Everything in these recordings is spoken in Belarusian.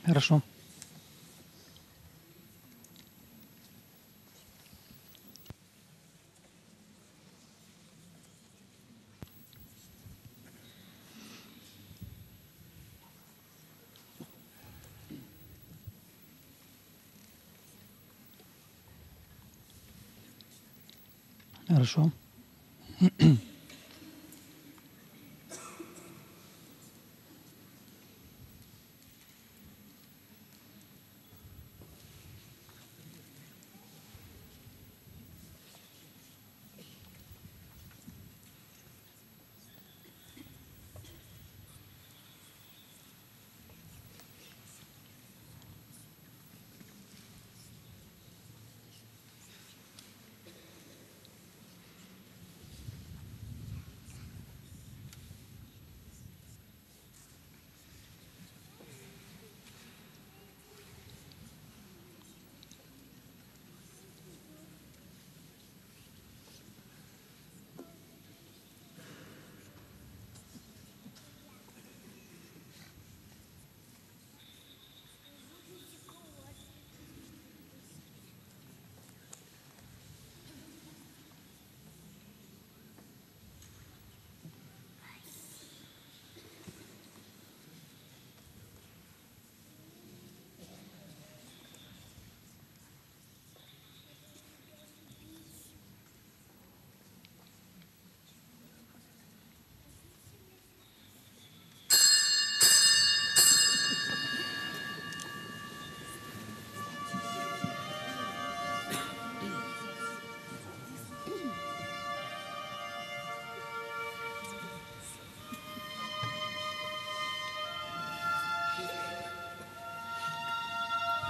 Хорошо. Хорошо.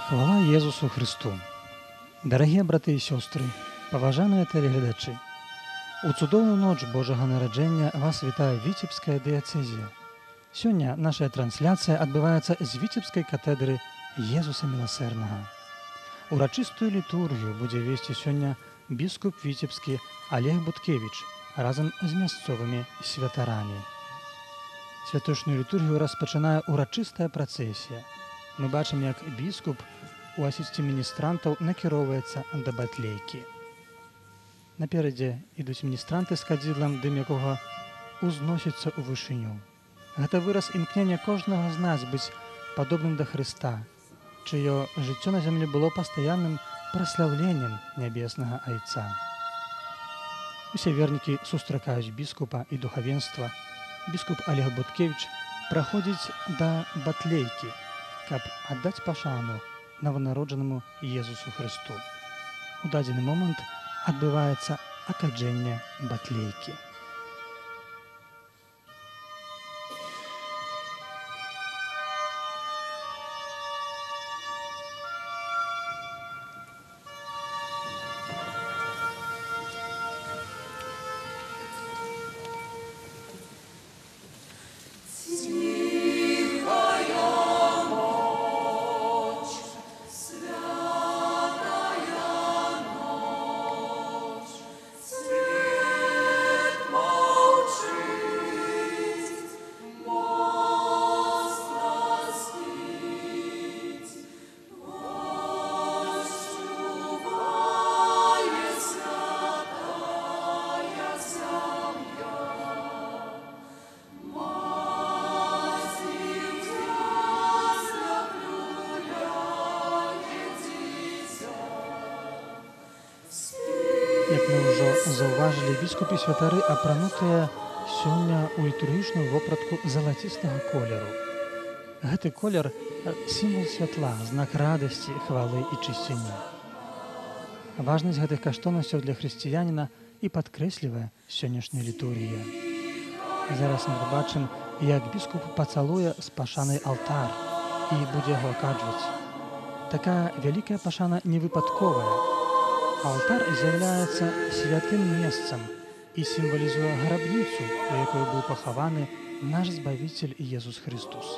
Хвала Єсусу Христу! Дарагія браты і сёстры, паважаныя тэлегледачы! У цудоўную ноч Божага нараджэння вас вітае Віцебская дыяцэзія. Сёння наша трансляцыя адбываецца з Віцебскай катедры Езуса Міласэрнага. Урачыстую літургію будзе весці сёння біскуп віцебскі Олег Буткевіч разам з мясцовымі святарамі. Святочную літургію распачынае урачыстая працэсія. Мы бачым, як біскуп у асісці міністрантаў накіроўваецца да батлейкі. Наперадзе ідуць міністранты з кадзідлам, дым якога узносіцца ў вышыню. Гэта выраз імкнення кожнага з нас быць падобным да Хрыста, чыё жыццё на зямлі было пастаянным праслаўленнем нябеснага Айца. Усе вернікі сустракаюць біскупа і духавенства. Біскуп Олег Буткевіч праходзіць да батлейкі, каб аддаць пашану новонароджанаму Езусу Христу. У дадзены момант адбываецца акаджэнне батлейкі. Як мы ўжо заўважылі, біскупы і святары апранутыя сёння ў літургічную вопратку залацістага колеру. Гэты колер сімвал святла, знак радасці, хвалы і чысціні. Важнасць гэтых каштоўнасцяў для хрысціяніна і падкрэслівае сённяшняя літургія. Зараз мы пабачым, як біскуп пацалуе з пашанай алтар і будзе яго акаджваць. Такая вялікая пашана невыпадковая. Алтар з'яўляецца святым месцам і сімвалізуе грабніцу, у якой быў пахаваны наш Збавіцель Езус Христус.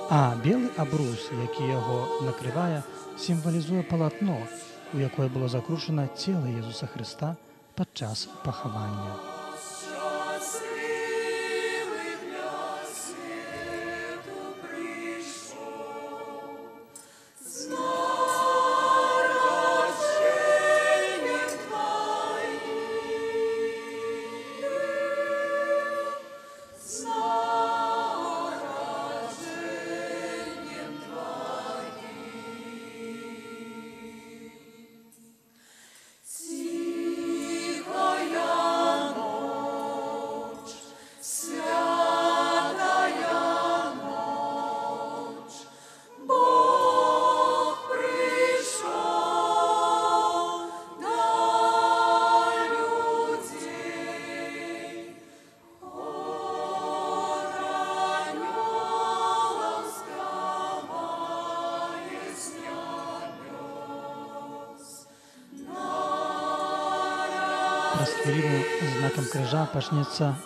А белы абрус, які яго накрывае, сімвалізуе палатно, у якое было закручана цела Езуса Христа падчас пахавання. праз хвіліну знакам крыжа пачнецца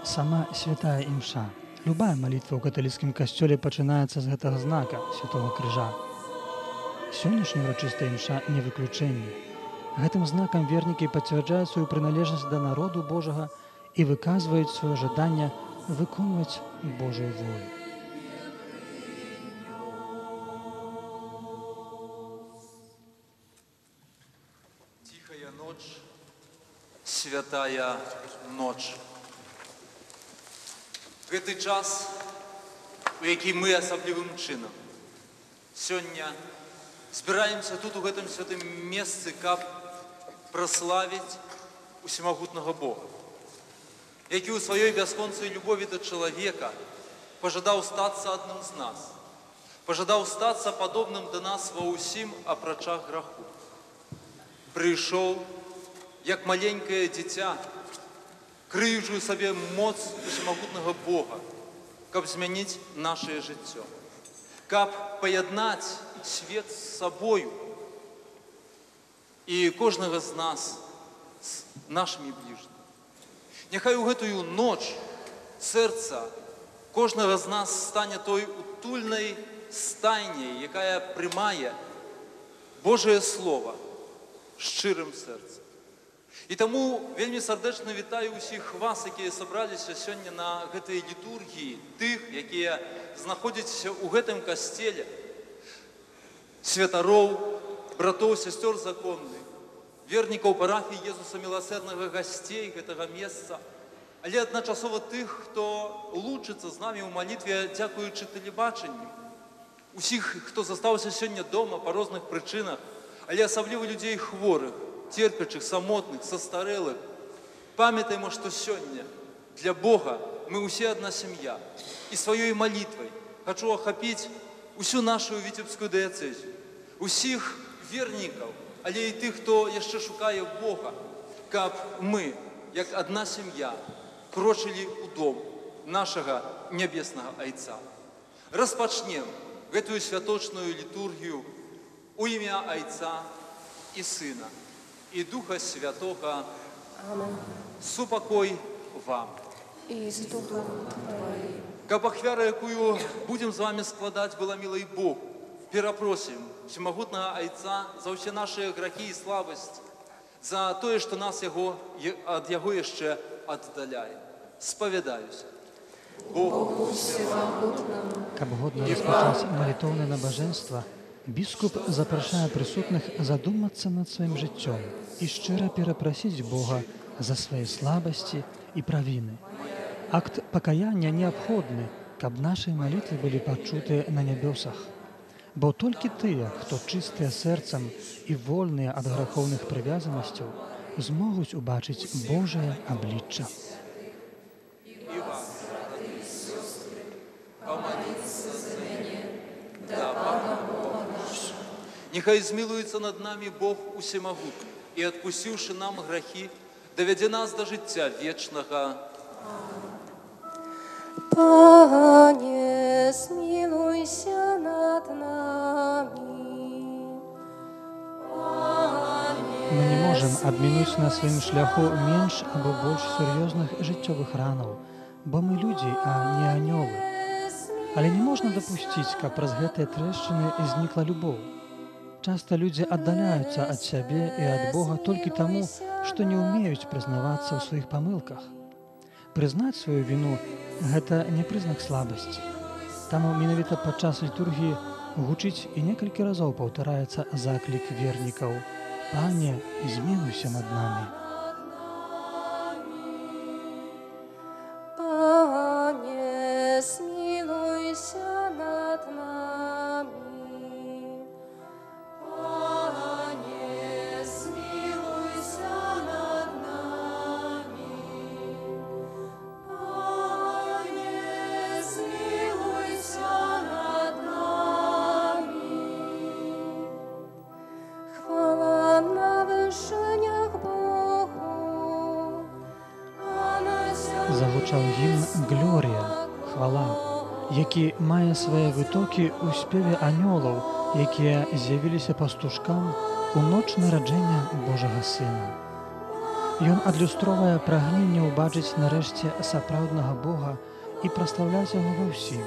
сама святая імша. Любая малітва ў каталіцкім касцёле пачынаецца з гэтага знака святого крыжа. Сённяшняя ўрачыстая імша не выключэнне. Гэтым знакам вернікі пацвярджаюць сваю прыналежнасць да народу Божага і выказваюць сваё жаданне выконваць Божую волю. Тихая ночь, святая ночь. Гэты час, у які мы асаблівым чынам сёння збіраемся тут у гэтым святым месцы, каб праславіць усемагутнага Бога, які ў сваёй бясконцай любові да чалавека пажадаў стацца адным з нас, пажадаў стацца падобным да нас ва ўсім апрача граху. Прыйшоў, як маленькае дзіця, крыючую сабе моц усемагутнага Бога, каб змяніць нашае жыццё, каб паяднаць свет з сабою і кожнага з нас з нашымі бліжнімі. Няхай у гэтую ноч сэрца кожнага з нас стане той утульнай стайняй, якая прымае Божае Слова шчырым сэрцам. І таму вельмі сардэчна вітаю ўсіх вас, якія сабраліся сёння на гэтай літургіі, тых, якія знаходзяцца ў гэтым касцеле, святароў, братоў, сясцёр законных, вернікаў парафіі Езуса Міласэрнага, гасцей гэтага месца, але адначасова тых, хто лучыцца з намі ў малітве дзякуючы тэлебачанню, усіх, хто застаўся сёння дома па розных прычынах, але асабліва людзей хворых, терпячых, самотных, састарэлых. Памятаймо, што сёння для Бога мы ўсе адна сям'я. І сваёй малітвай хачу ахапіць усю нашу віцебскую дыяцэзію, усіх вернікаў, але і тых, хто яшчэ шукае Бога, каб мы, як адна сям'я, крочылі ў дом нашага нябеснага Айца. Распачнем гэтую святочную літургію у імя Айца і Сына, і Духа Святога. Амен. Супакой вам. І з Духом Твоїм. Каб ахвяра, якую будзем з вами складаць, была мілай Богу, перапросім всемагутнага Айца за ўсе нашыя грахі і слабасці, за тое, што нас ад яго яшчэ аддаляе. Спавядаюся. Богу всемогутному. Каб годна распачаць малітоўнае набажэнства, біскуп запрашае прысутных задумацца над сваім жыццём і шчыра перапрасіць Бога за свае слабасці і правіны. Акт пакаяння неабходны, каб нашыя малітвы былі пачутыя на нябёсах. Бо толькі тыя, хто чыстыя сэрцам і вольныя ад грахоўных прывязанасцяў, змогуць убачыць Божае аблічча. І вам, браты і сёстры, памаліцца за мяне да Пана Бога нашого. Нехай змілуецца над намі Бог усемагутны і, адпусціўшы нам грахі, давядзе нас да жыцця вечнага. Пане, смилуйся над нами. Мы не можам абмінуць на сваім шляху менш або больш сур'ёзных жыццёвых ранаў, бо мы людзі, а не анёлы. Але не можна дапусціць, каб праз гэтыя трэшчыны знікла любоў. Часта людзі аддаляюцца ад сябе і ад Бога толькі таму, што не ўмеюць прызнавацца ў сваіх памылках. Прызнаць сваю віну – гэта не прызнак слабасці. Таму менавіта падчас літургіі гучыць і некалькі разоў паўтараецца заклік вернікаў: «Пане, змілуйся над намі». Пане, смилуйся над нами. Пане, смилуйся над нами. Пане, смилуйся над нами. Хвала на вишенях Богу, а на Загучаў гімн «Глорія» – «Хвала», які мае свае вытокі ў спеве анёлаў, якія з'явіліся пастушкам у ноч нараджэння Божага Сына. Ён адлюстроўвае прагненне ўбачыць нарэшце сапраўднага Бога і праслаўляць яго ва ўсім,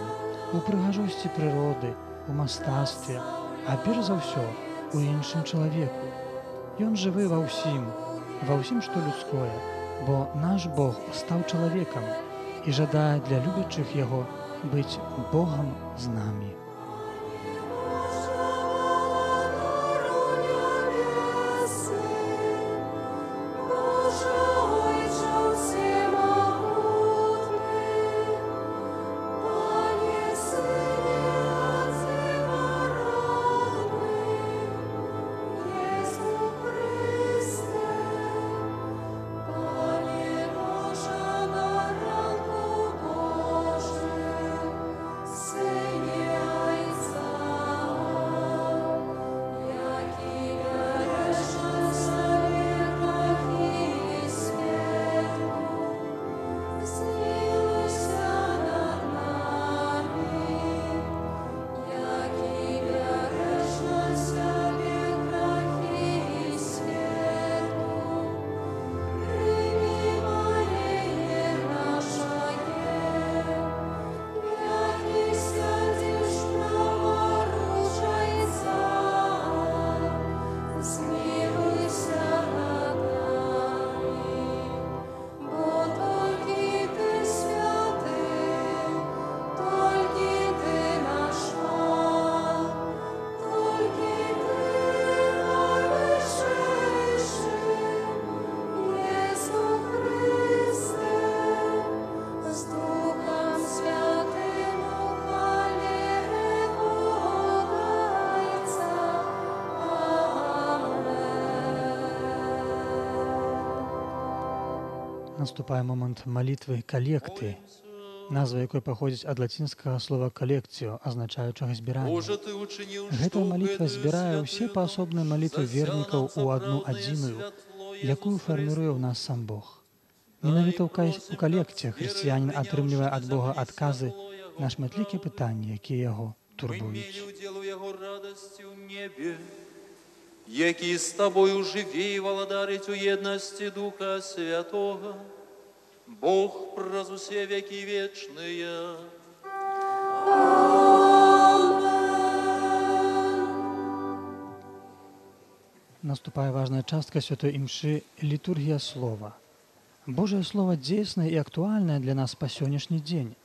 у прыгажосці прыроды, у мастацтве, а перш за ўсё у іншым чалавеку. Ён жывы ва ўсім, што людское, бо наш Бог стаў чалавекам і жадае для любячых яго быць Богам з намі. Наступае момант малітвы калекты, назва якой паходзіць ад лацінскага слова «калекціо», азначаючага збіранне. Гэтая малітва збірае ўсе паасобныя малітвы вернікаў у адну адзіную, якую фарміруе ў нас сам Бог. Менавіта ў калекце хрысціянін атрымлівае ад Бога адказы на шматлікія пытанні, якія яго турбуюць. Які з Тобою живі і владарить у єдності Духа Святого, Бог праз усе веки вечные. Наступае важная частка святой імшы – літургія слова. Божае Слово дзейснае і актуальнае для нас па сённяшні дзень.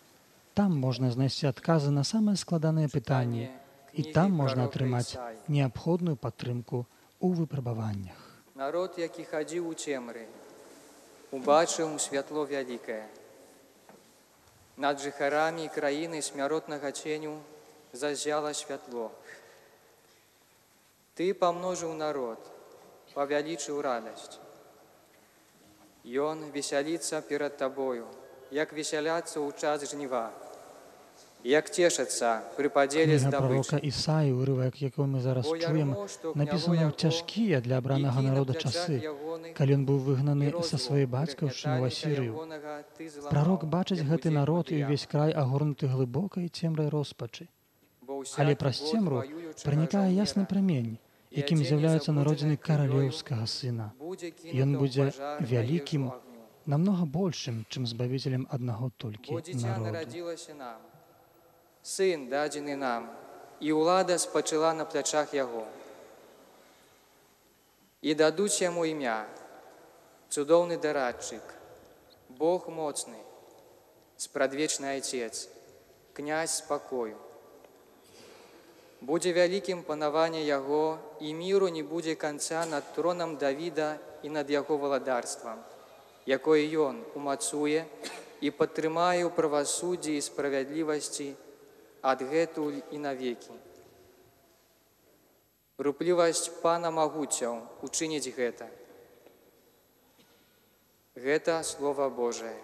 Там можна знайсці адказы на самыя складаныя пытанні, і там можна атрымаць неабходную падтрымку у выпрабаваннях. Народ, які хадзіў у цемры, убачыў святло вялікае. Над жыхарамі краіны смяротнага ценю заззяла святло. Ты памножыў народ, павялічыў радасць. Ён весяліцца перад табою, як весяляцца ў час жніва. Як цешацца пры падзеле Кніга здабычы. прарока Ісаі, урывак, якого мы зараз чуем, напісана ў цяжкія для абранага народа часы, калі ён быў выгнаны са сваёй бацькаўшчыны ў Асірыю. Прарок бачыць гэты народ і ўвесь край агорнуты глыбокай цемрай роспачы. Але праз цемру пранікае ясны прамень, якім з'яўляюцца народзіны каралеўскага сына. Ён будзе вялікім, намнога большым, чым збавіцелем аднаго толькі народу. Сын дадзены нам, і ўлада спачыла на плячах яго. І дадуць яму імя, цудоўны дарадчык, Бог моцны, спрадвечны Айцец, князь спакою. Будзе вялікім панаванне яго, і міру не будзе канца над тронам Давіда і над яго валадарствам, якое ён умацуе і падтрымае ў правасуддзі і справядлівасці адгэтуль і навекі. Руплівасць Пана магуцяў учыніць гэта. Гэта Слова Божае.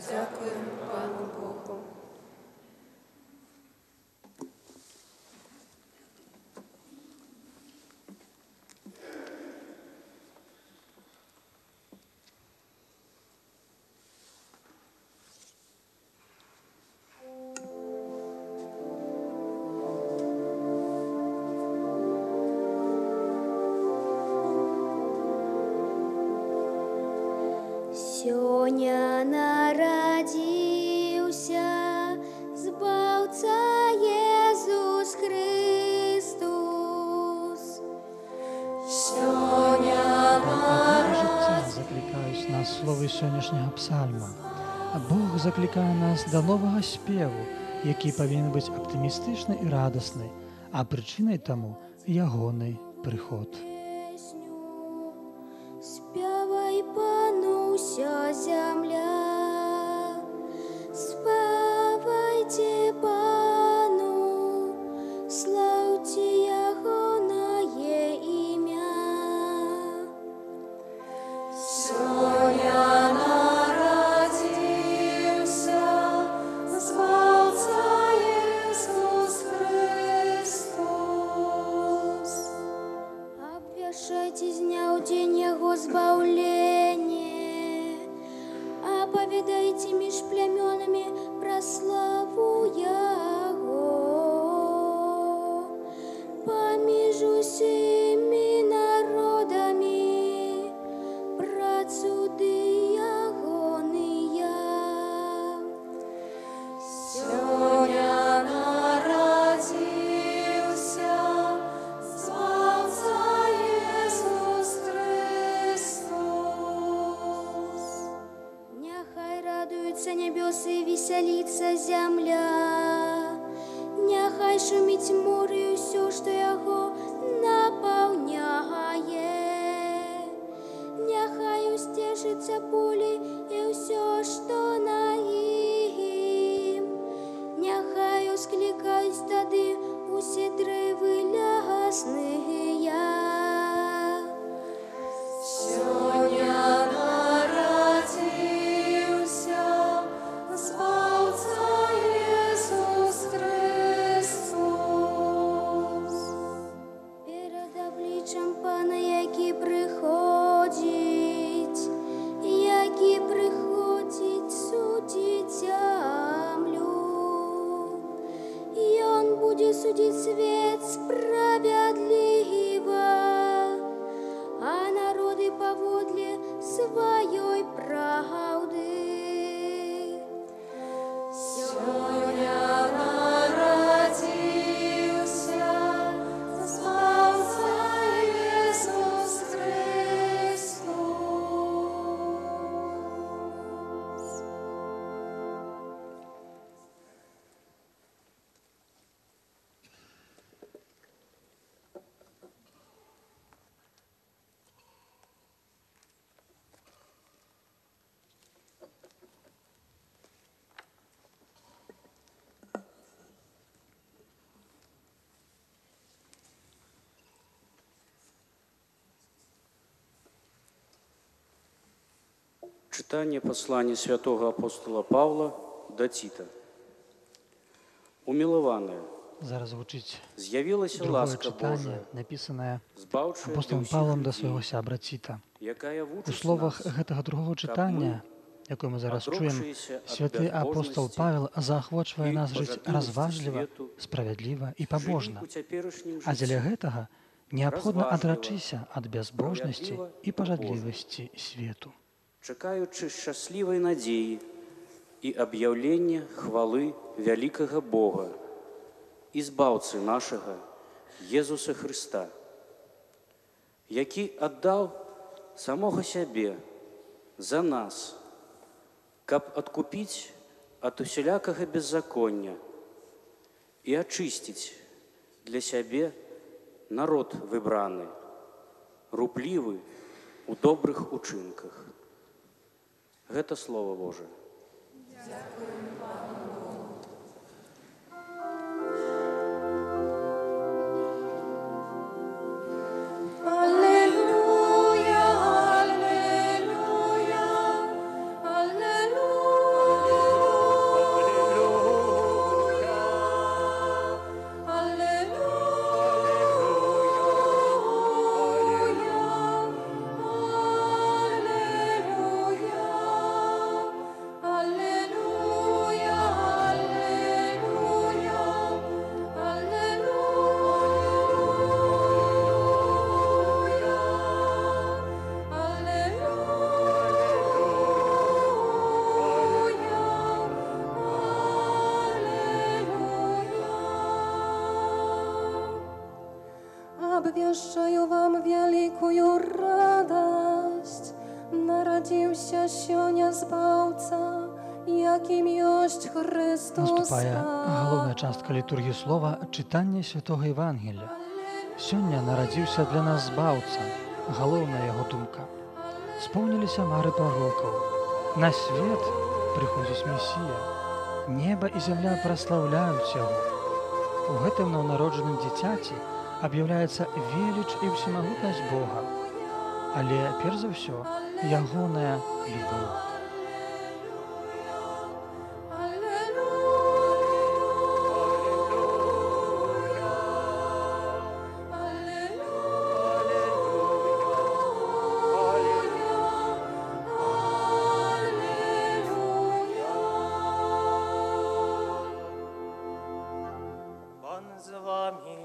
Дякуємо Пану Богу. Сёння нарадзіўся Збаўца Езус Христос. Сёння До життя закликають нас слови сьогоднішнього псальма. Бог закликає нас до нового співу, який повинен бути оптимістичний і радісний, а причиною тому – Ягоний приход. Спявай Пану вся земля, спявайте Пану, славьте Ягоное ім'я. Сьогодня народився Збавця Ісус Христос. Обвяшайте з дня в день Его збавление, оповедайте меж племенами про славу Его. Поміж усіми народами про цуди Ягония. Сьогодня народився Збавця Ісус Христос. Нехай радуються небеси і веселиться земля, нехай шумить море і все, що його наповняє. Нехай устешиться поле і все, що на їм. Нехай ускликають стади усі дриви лясные. Сьогодня народився Збавця Ісус Христос. Перед обличчям Пана, який приходить судить землю. І Он буде судить світ справедливо, а народи поводле своей правды. Сьогодня народився Збавця Ісус Христос. Читание послания святого апостола Павла до Тита. Умилованные, Зараз звучить з'явилася друге ласка читання, Божия, написане збавшая апостолом для Павлом всіх до свого людей, сябра Тіта. якая У вучить словах нас, гэтага другого читання, яке ми зараз чуємо, одрокшиеся от святий апостол безбожності Павел заохочує і нас жити пожадливості розважливо, свету, справедливо і жили побожно. у цяперашнім А дзеля житті, гэтага неабходна розважлива, адрачыся ад бязбожнасці справядлива і і пажадлівасці свету. чекаючи щасливої надії і об'явлення хвали великого Бога і збавці нашого Єзуса Христа, який віддав самого себе за нас, каб откупить от усілякого беззаконня і очистить для себе народ вибраний, рупливий у добрих учинках. Гэта Слово Божие. Аллилуйя, аллилуйя, аллилуйя, аллилуйя, аллилуйя. Абвяшчаю вам вялікую радасць. Нарадзіўся сёння збаўца, якім ёсць Христос. Наступае галоўная частка літургіі слова чытанне святога Евангелія. Сёння нарадзіўся для нас збаўца, галоўная яго думка. Споўніліся мары прарокаў. На свет прыходзіць Месія. Неба і зямля праслаўляюць яго. У гэтым наўнароджаным дзіцяці аб'яўляецца веліч і ўсемагутнасць Бога, але перш за ўсё ягоная любоў. Пан з вами.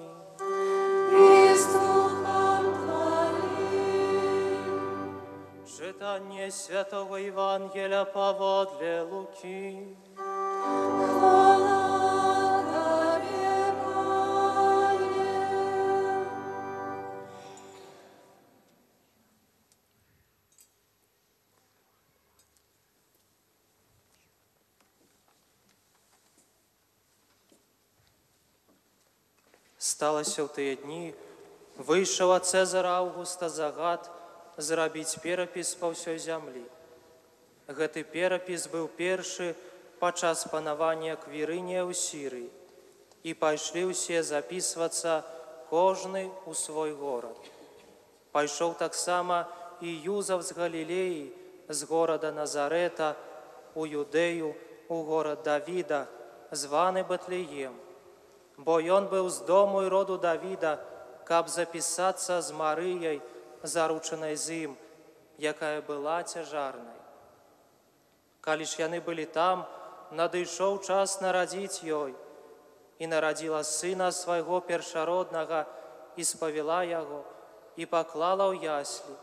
Читання Святого Євангелія паводле Луки. Хвала Тебе, Пане. Сталося в тыя дні, вийшов ад Цезара Августа загад зрабіць перапіс па ўсёй зямлі. Гэты перапіс быў першы падчас панавання Квірынія ў Сірыі, і пайшлі ўсе запісвацца кожны ў свой горад. Пайшоў таксама і Юзав з Галілеі, з горада Назарэта, у Юдэю, у горад Давіда, званы Бэтлеем, бо ён быў з дому і роду Давіда, каб запісацца з Марыяй, заручанай з ім, якая была цяжарнай. Калі ж яны былі там, надышоў час нарадзіць ёй, і нарадзіла сына свайго першароднага, і спавіла яго, і паклала ў яслі,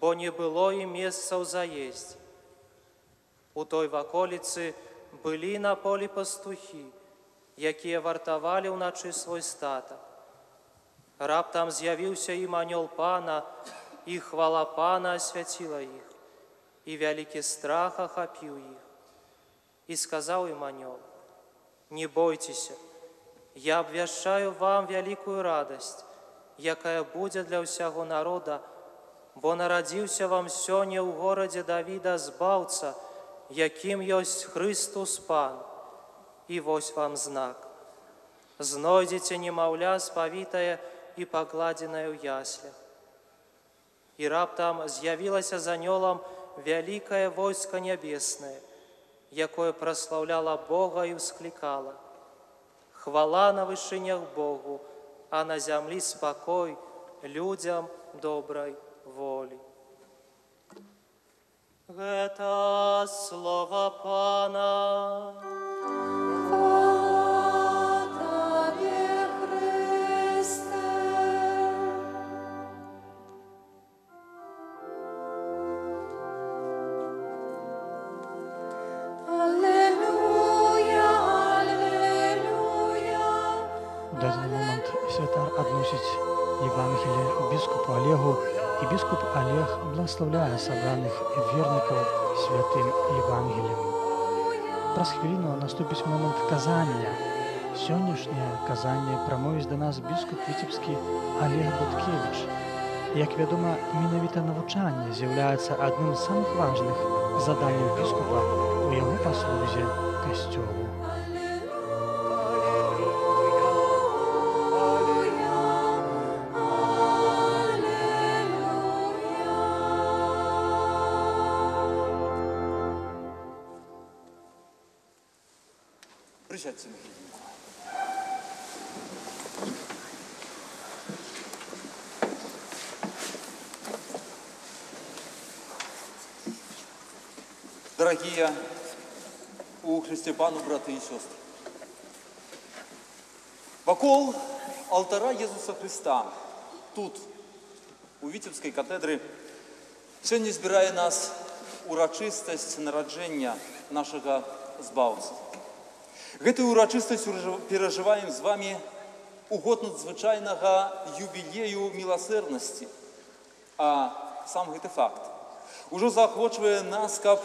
бо не было ім месцаў заесці. У той ваколіцы былі на полі пастухі, якія вартавалі ўначы свой статак. Раптам з'явіўся ім анёл Пана, і хвала Пана асвяціла іх, і вялікі страх ахапіў іх. І сказаў ім анёл: «Не бойцеся, я абвяшчаю вам вялікую радасць, якая будзе для ўсяго народа, бо нарадзіўся вам сёння ў горадзе Давіда збаўца, якім ёсць Христос Пан. І вось вам знак. Знойдзеце немаўля спавітае і пакладзенае ў яслях». І раптам з'явілася з анёлам вялікае войска нябеснае, якое праслаўляла Бога і ўсклікала: «Хвала на вышынях Богу, а на зямлі спакой людзям добрай волі». Гэта слова Пана. У дадзены момант святар адносіць Евангелие біскупу Олегу, і біскуп Олег благословляе сабраных вернікаў святым Евангелием. Праз хвіліну наступіць момант казання. Сённяшняе казанне прамовіць да нас біскуп віцебскі Олег Буткевіч. Як вядома, менавіта навучанне з'яўляецца адным з самых важных заданняў біскупа у яго паслузе касцёлу. Присядьте. Дорогие у Христе Пану, браты и сестры, вокруг алтара Иисуса Христа, тут, у Витебской катедры, сегодня збирає нас урочистость нарадження нашего Збавца. Гэтую урочистость переживаем с вами у год надзвычайнага юбілею міласэрнасці. А сам гэты факт ужо заахвочвае нас, каб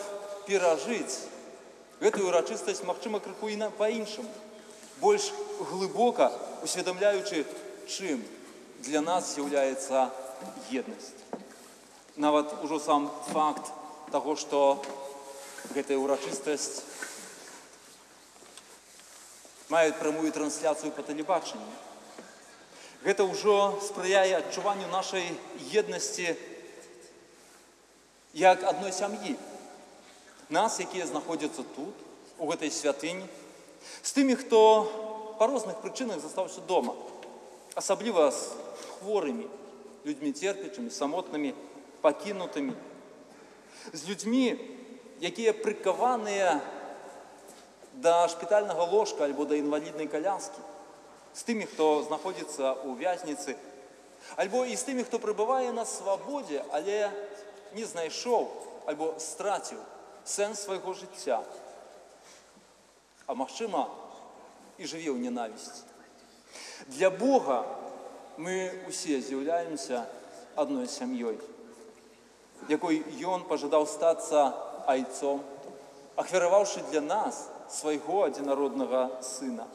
перажыць гэтую урачыстасць, магчыма, крыху і па-іншаму, больш глыбока усведамляючы, чым для нас з'яўляецца еднасць. Нават ужо сам факт таго, што гэтая урачыстасць мае прамую трансляцыю па тэлебачанні. Гэта ўжо спрыяе адчуванню нашай еднасці як адной сям'і. Нас, якія знаходзяцца тут, у гэтай святыні, з тымі, хто па розных прычынах застаўся дома, асабліва з хворымі, людзьмі церпячымі, самотнымі, пакінутымі, з людзьмі, якія прыкаваныя да шпітальнага ложка альбо да інваліднай каляскі, з тымі, хто знаходзіцца ў вязніцы, альбо і з тымі, хто прыбывае на свабодзе, але не знайшоў альбо страціў сэнс свайго жыцця, а магчыма, і жыве ў ненавісці. Для Бога мы усе з'яўляемся адной сям'ёй, якой Ён пажадаў стацца айцом, ахвяраваўшы для нас свайго адзінароднага сына.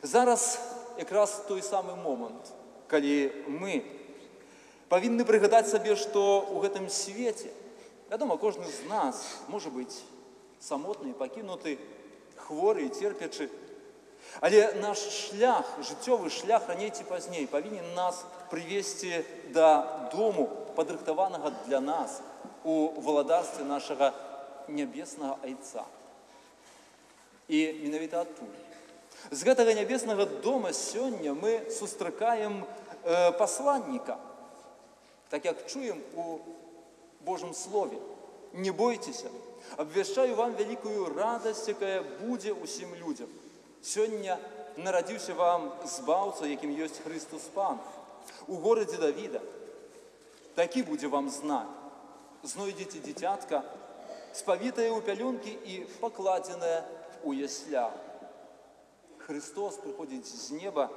Зараз якраз той самы момант, калі мы павінны прыгадаць сабе, што ў гэтым свеце, вядома, кожны з нас можа быць самотны, пакінуты, хворы і церпячы, але наш шлях, жыццёвы шлях раней ці пазней павінен нас прывесці да дому, падрыхтаванага для нас у валадарстве нашага нябеснага айца. І менавіта адтуль. З гэтага нябеснага дома сёння мы сустракаем пасланніка, так як чуем у Божым слове. Не бойцеся, абвяшчаю вам вялікую радасць, якая будзе ўсім людзям. Сёння нарадзіўся вам збаўца, якім ёсць Хрыстос Пан, у горадзе Давіда. Такі будзе вам знак. Знойдзеце дзіцятка, спавітае ў пялёнкі і пакладзенае ў яслях. Христос прыходзіць з неба,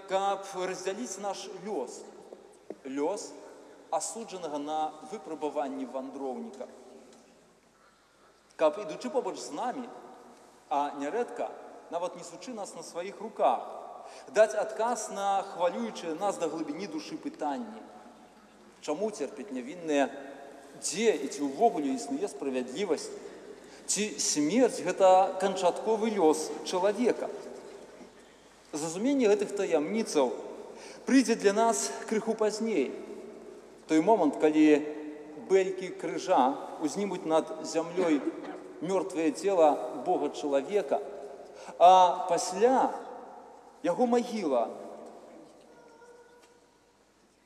каб раздзяліць наш лёс, лёс асуджанага на выпрабаванні вандроўніка. Каб, ідучы побач з намі, а нярэдка, нават несучы нас на сваіх руках, даць адказ на хвалюючыя нас да глыбіні душы пытанні. Чаму церпяць нявінныя? Дзе і ці ўвогуле існуе справядлівасць? Ці смерць – гэта канчатковы лёс чалавека? Зразуменне гэтых таямніцаў прыйдзе для нас крыху пазней. Той момант, калі бэлькі крыжа узнімуць над зямлёй мёртвае цела Бога-чалавека, а пасля яго магіла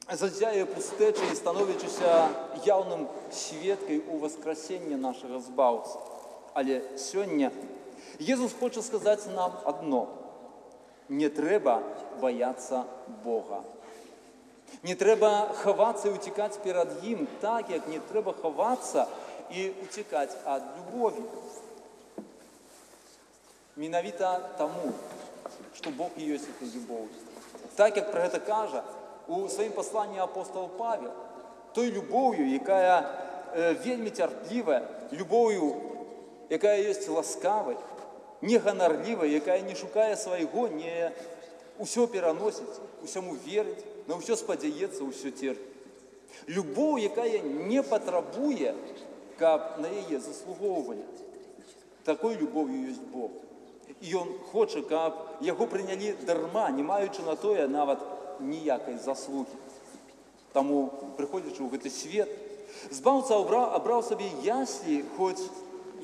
зазяе пустэчай, становячыся яўным сведкай у васкрасення нашага збаўцы. Але сёння Езус хоча сказаць нам адно: не трэба баяцца Бога. Не трэба хавацца і уцікаць перад ім, так як не трэба хавацца і уцікаць ад любові. Менавіта таму, што Бог і ёсць эта любоў. Так як пра гэта кажа у сваім пасланні апостол Павел, той любоўю, якая вельмі цярплівая, любоўю, якая ёсць ласкавай, не ганарлівай, якая не шукае свайго, не ўсё пераносіць, усяму верыць, на ўсё спадзяецца, ўсё церпіць. Любоў, якая не патрабуе, каб на яе заслугоўвалі. Такой любоўю ёсць Бог. І Ён хоча, каб яго прынялі дарма, не маючы на тое нават ніякай заслугі. Таму, прыходзячы ў гэты свет, збаўца абраў сабе яслі, хоць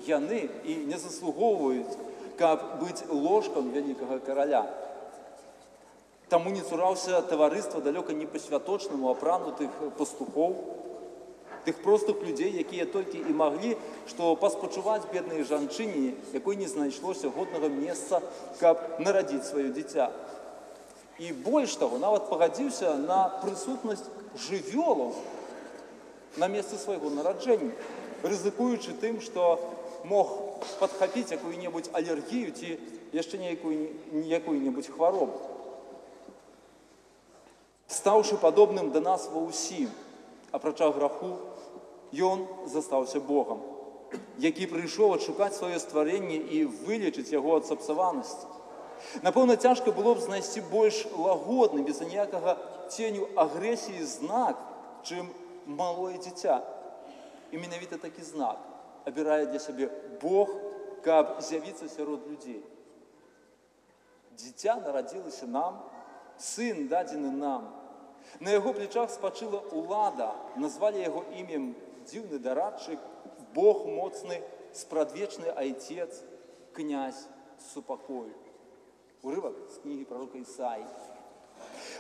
яны і не заслугоўваюць, каб быць ложкам вялікага караля. Таму не цураўся таварыства далёка не па-святочнаму апранутых пастухоў, тых простых людзей, якія толькі і маглі, што паспачуваць беднай жанчыне, якой не знайшлося годнага месца, каб нарадзіць сваё дзіця. І больш таго, нават пагадзіўся на прысутнасць жывёлаў на месцы свайго нараджэння, рызыкуючы тым, што мог падхапіць якую-небудзь алергію ці яшчэ якую-небудзь хваробу. Стаўшы падобным да нас ва ўсім, апрача граху, ён застаўся Богам, які прыйшоў адшукаць сваё стварэнне і вылечыць яго ад сапсаванасці. Напэўна, цяжка было б знайсці больш лагодны, без аніякага ценю агрэсіі знак, чым малое дзіця. І менавіта такі знак абірае для сябе Бог, каб з'явіцца сярод людзей. Дзіця нарадзілася нам, сын дадзены нам. На яго плечах спачыла ўлада, назвалі яго імем дзіўны дарадчык, Бог моцны, спрадвечны айцец, князь супакою. Урывак з кнігі прарока Ісаі.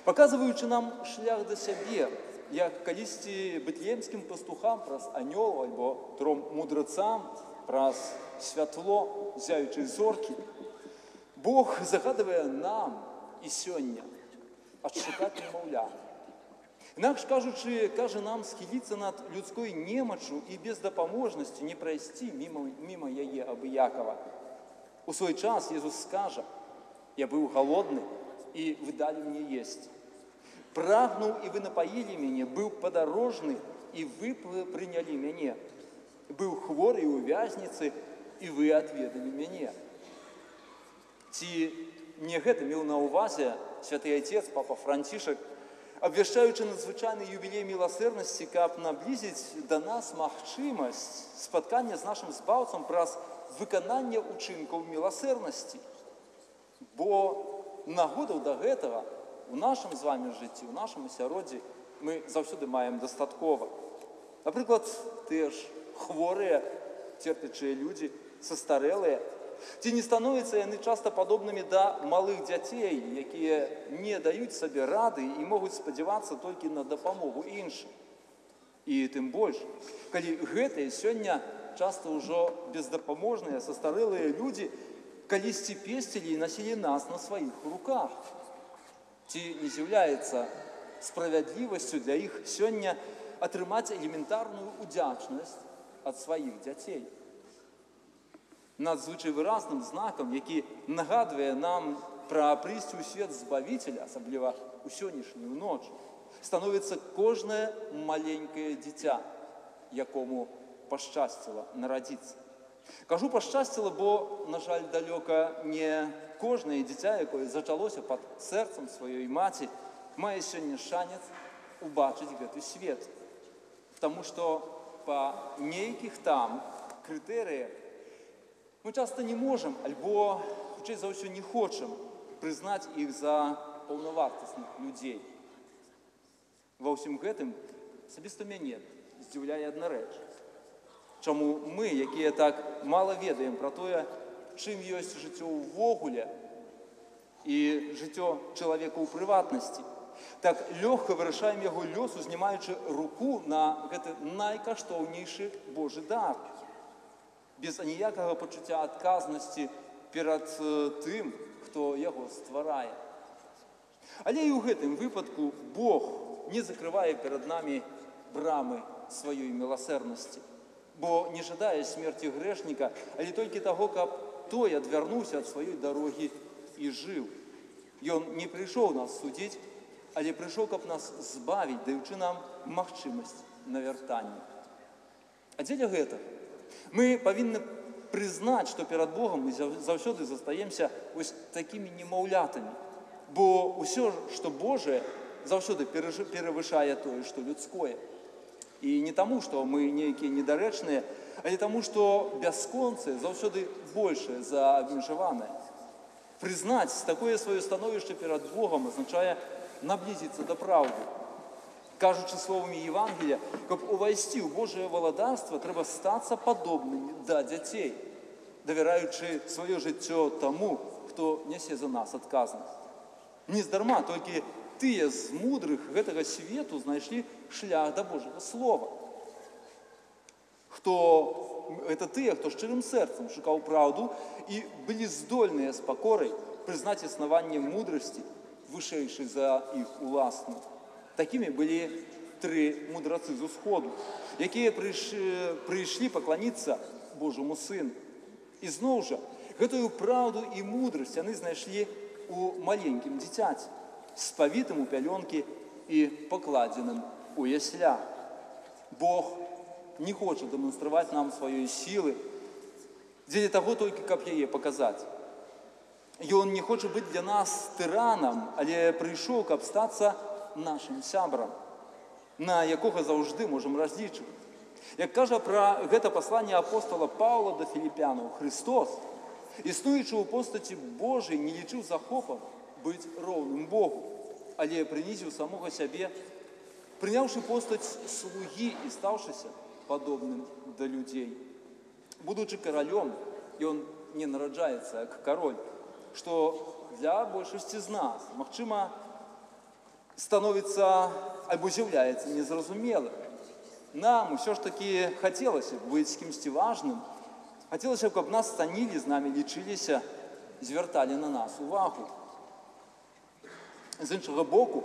Паказваючы нам шлях да сябе, як калісьці бэтлеемскім пастухам праз анёлаў альбо тром мудрецам праз святло зяючай зоркі, Бог загадывае нам і сёння адшукаць немаўля. Інакш кажучы, кажа нам схіліцца над людской немачу і без дапаможнасці не прайсці міма яе абыякава. У свой час Езус скажа: «Я быў галодны, і вы далі мне есці. Прагнуў, і вы напаілі мяне, быў падарожны, і вы прынялі мяне. Быў хворы і ў вязніцы, і вы адведалі мяне». Ці не гэта меў на ўвазе святы айцец папа Францішак, абвяшчаючы надзвычайны юбілей міласэрнасці, каб наблізіць да нас магчымасць спаткання з нашым збаўцам праз выкананне ўчынкаў міласэрнасці. Бо нагодаў да гэтага у нашым з вамі жыцці, у нашым асяроддзі мы заўсёды маем дастаткова. Напрыклад, тыя ж хворыя, церпячыя людзі, састарэлыя. Ці не становяцца яны часта падобнымі да малых дзяцей, якія не даюць сабе рады і могуць спадзявацца толькі на дапамогу іншым. І тым больш, калі гэтыя сёння часта ўжо бездапаможныя, састарэлыя людзі калісьці песцілі і насілі нас на сваіх руках. Ці не з'яўляецца справядлівасцю для іх сёння атрымаць элементарную удзячнасць ад сваіх дзяцей? Надзвычай выразным знакам, які нагадвае нам пра прыйсце ў свет Збавіцеля, асабліва ў сённяшнюю ноч, становіцца кожнае маленькае дзіця, якому пашчасціла нарадзіцца. Кажу пашчасціла, бо, на жаль, далёка не кожнае дзіця, якое зачалося пад сэрцам сваёй маці, мае сёння шанец убачыць гэты свет. Таму што па нейкіх там крытэрыях мы часта не можам, альбо, хутчэй за ўсё, не хочам прызнаць іх за паўнавартасных людзей. Ва ўсім гэтым асабіста мяне здзіўляе адна рэч. Чаму мы, якія так мала ведаем пра тое, чым ёсць жыццё ўвогуле і жыццё чалавека ў прыватнасці, так лёгка вырашаем яго лёс, узнімаючы руку на гэты найкаштоўнейшы Божы дар, без аніякага пачуцця адказнасці перад тым, хто яго стварае. Але і ў гэтым выпадку Бог не закрывае перад намі брамы сваёй міласэрнасці, бо не жадае смерці грэшніка, але толькі таго, каб той адвярнуўся ад сваёй дарогі і жыў. Ён не прыйшоў нас судзіць, але прыйшоў, каб нас збавіць, даючы нам магчымасць на вяртанне. А дзеля гэтага мы павінны прызнаць, што перад Богам мы заўсёды застаемся вось такімі немаўлятамі, бо ўсё, што Божае, заўсёды перавышае тое, што людское. І не таму, што мы нейкія недарэчныя, але таму, што бясконцае заўсёды большае за абмежаванае. Прызнаць такое сваё становішча перад Богам азначае наблізіцца да праўды. Кажучы словамі Евангелія, каб увайсці ў Божае валадарства, трэба стацца падобнымі да дзяцей, давяраючы сваё жыццё таму, хто нясе за нас адказнасць. Нездарма толькі тыя з мудрых гэтага свету знайшлі шлях да Божага Слова. Гэта тыя, хто шчырым сэрцам шукаў праўду і былі здольныя з пакорай прызнаць існаванне мудрасці, вышэйшай за іх уласную. Такімі былі 3 мудрацы з усходу, якія прыйшлі пакланіцца Божаму Сыну. І зноў жа, гэтую праўду і мудрасць яны знайшлі у маленькім дзіцяці, спавітым у пялёнкі и покладенным у ясля. Бог не хочет демонстрировать нам своей силы, дзеля того только, каб яе показать. И Он не хочет быть для нас тираном, але пришел, каб статься нашим сябрам, на якога заўжды можем разлічваць. Як кажа пра гэта пасланне апостола Паўла да філіпянаў, Христос, існуючы ў постаці Божай, не лічыў захопам быць роўным Богу, але прынізіў самога сябе, прыняўшы постаць слугі і стаўшыся падобным да людзей. Будучы каралём, ён не нараджаецца як кароль, што для большасці з нас, магчыма, становіцца альбо з'яўляецца незразумелым. Нам усё ж такі хацелася б быць кімсьці важным, хацелася б, каб нас цанілі, з намі лічыліся, звярталі на нас увагу. З іншага боку,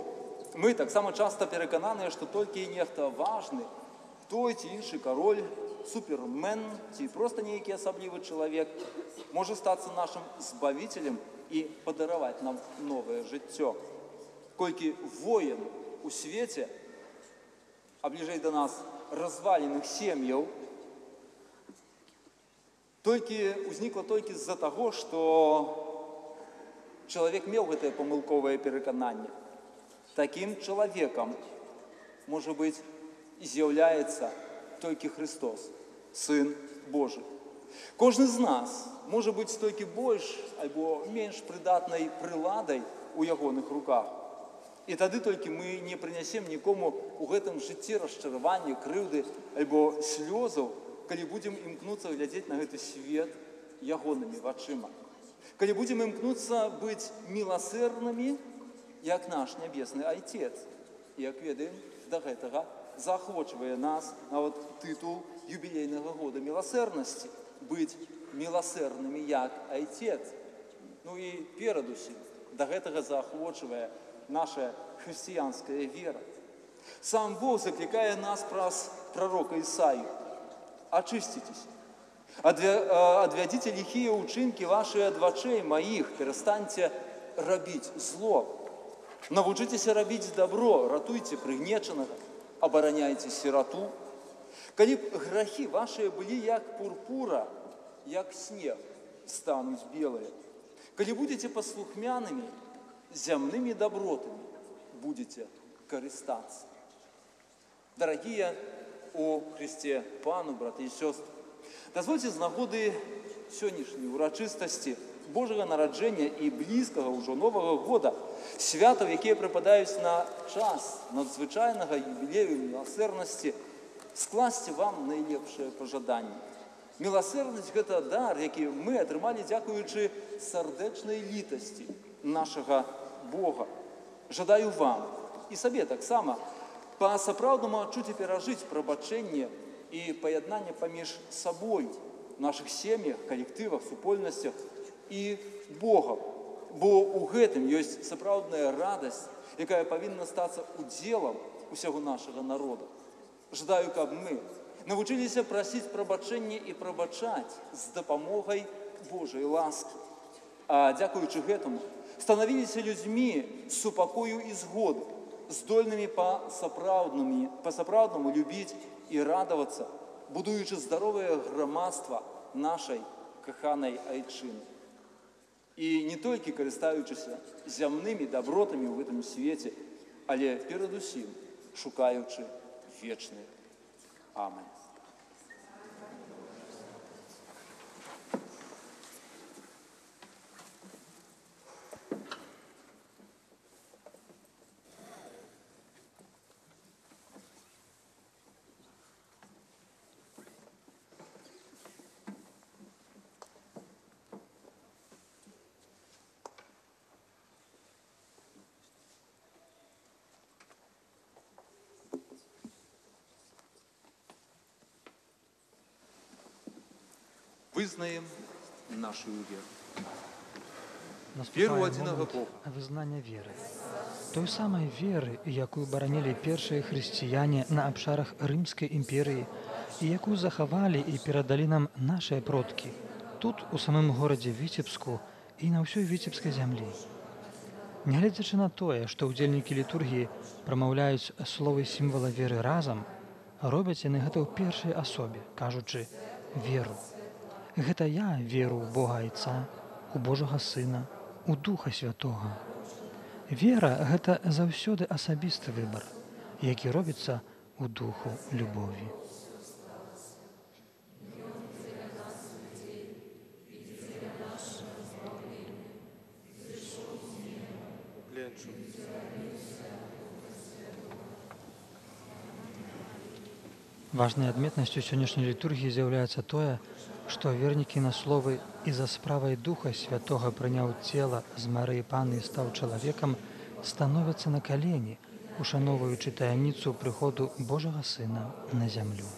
мы таксама часта перакананыя, што толькі нехта важны, той ці іншы кароль, супермен ці проста нейкі асаблівы чалавек можа стацца нашым збавіцелем і падараваць нам новае жыццё. Колькі воін у свеце, а бліжэй да нас разваленых сем'яў, узнікла толькі з-за таго, што чалавек меў гэтае памылковае перакананне. Такім чалавекам, можа быць, і з'яўляецца толькі Христос, Сын Божы. Кожны з нас можа быць толькі больш альбо менш прыдатнай прыладай у ягоных руках. І тады толькі мы не прынясем нікому ў гэтым жыцці расчаравання, крыўды альбо слёзаў, калі будзем імкнуцца глядзець на гэты свет ягонымі вачыма. Калі будзем імкнуцца быць міласэрнымі, як наш нябесны Айцец. І, як ведаем, да гэтага заахвочвае нас нават тытул юбілейнага года міласэрнасці – быць міласэрнымі, як Айцец. Ну і перадусім, да гэтага заахвочвае наша хрысціянская вера. Сам Бог заклікае нас праз прарока Ісаю: «Очиститесь, адвядзіце ліхія ўчынкі вашыя ад вачэй маіх, перастаньце рабіць зло, навучыцеся рабіць добро, ратуйце прыгнечанага, абараняйце сірату. Калі б грахі вашыя былі як пурпура, як снег, стануць белыя. Калі будзеце паслухмянымі, зямнымі добротамі будзеце карыстацца». Дарагія у Христе Пану, браты і сёстры, дазвольце з нагоды сённяшняй урачыстасці Божага нараджэння і блізкага ўжо Новага года, святаў, якія прыпадаюць на час надзвычайнага юбілею міласэрнасці, скласці вам найлепшае пажаданне. Міласэрнасць – гэта дар, які мы атрымалі дзякуючы сардэчнай літасці нашага Бога. Жадаю вам і сабе таксама па-сапраўднаму адчуць і перажыць прабачэнне і паяднанне паміж сабой, нашых сем'ях, калектывах, супольнасцях і Богам. Бо ў гэтым ёсць сапраўдная радасць, якая павінна стацца удзелам усяго нашага народа. Жадаю, каб мы навучыліся прасіць прабачэнне і прабачаць з дапамогай Божай ласкі. А дзякуючы гэтаму станавіліся людзьмі супакою і згоды, здольнымі па-сапраўднаму любіць і радавацца, будуючы здаровае грамадства нашай каханай айчыны. І не толькі карыстаючыся зямнымі добротамі ў гэтым свеце, але перадусім шукаючы вечны. Амен. Вызнаем нашу веру. Наступае Веру адзінага момант Бога. вызнання веры. Той самай веры, якую баранілі першыя хрысціяне на абшарах Рымскай імперыі і якую захавалі і перадалі нам нашыя продкі тут, у самым горадзе Віцебску і на ўсёй віцебскай зямлі. Нягледзячы на тое, што ўдзельнікі літургіі прамаўляюць словы сімвала веры разам, робяць яны гэта ў першай асобе, кажучы «веру». Гэта я веру ў Бога Айца, у Божага Сына, у Духа Святога. Вера – гэта заўсёды асабісты выбар, які робіцца ў духу любові. Важнай адметнасцю сённяшняй літургіі з'яўляецца тое, што вернікі на словы «і за справай Духа Святога прыняў цела з Марыі Панны і стаў чалавекам» становяцца на калені, ушаноўваючы таямніцу прыходу Божага Сына на зямлю.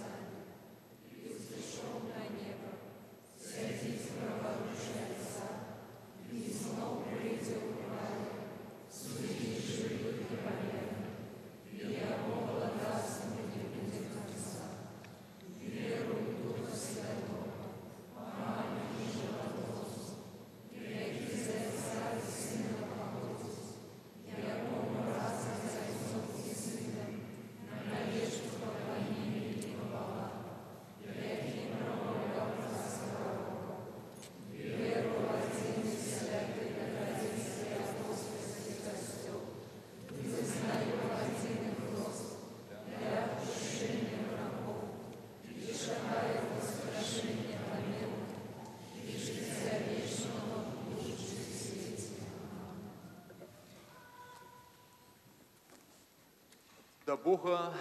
Да Бога,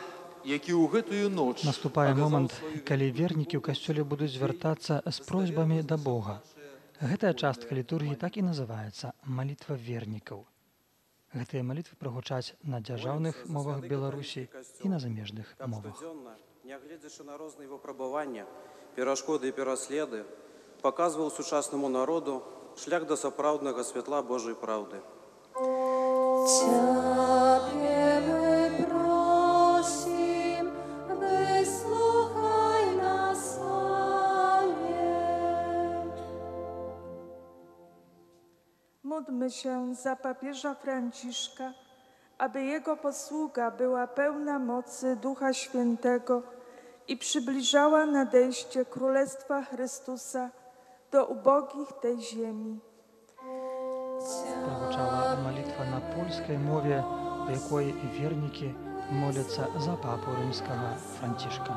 які ў гэтую ноч Наступае момант, калі вернікі ў касцёле будуць звяртацца з просьбамі да Бога. Гэтая частка літургіі так і называецца «малітва вернікаў». Гэтыя малітвы прагучаць на дзяржаўных мовах Беларусі і на замежных мовах. Нягледзячы на розныя выпрабавання, перашкоды і пераследы, паказваў сучаснаму народу шлях да сапраўднага святла Божай праўды. Ciebie my prosimy, wysłuchaj nas, Panie. Módlmy się za papieża Franciszka, aby jego posługa była pełna mocy Ducha Świętego i przybliżała nadejście Królestwa Chrystusa do ubogich tej ziemi. Прагучала малітва на польскай мове, у якой вернікі моляцца за папу рымскага Францішка.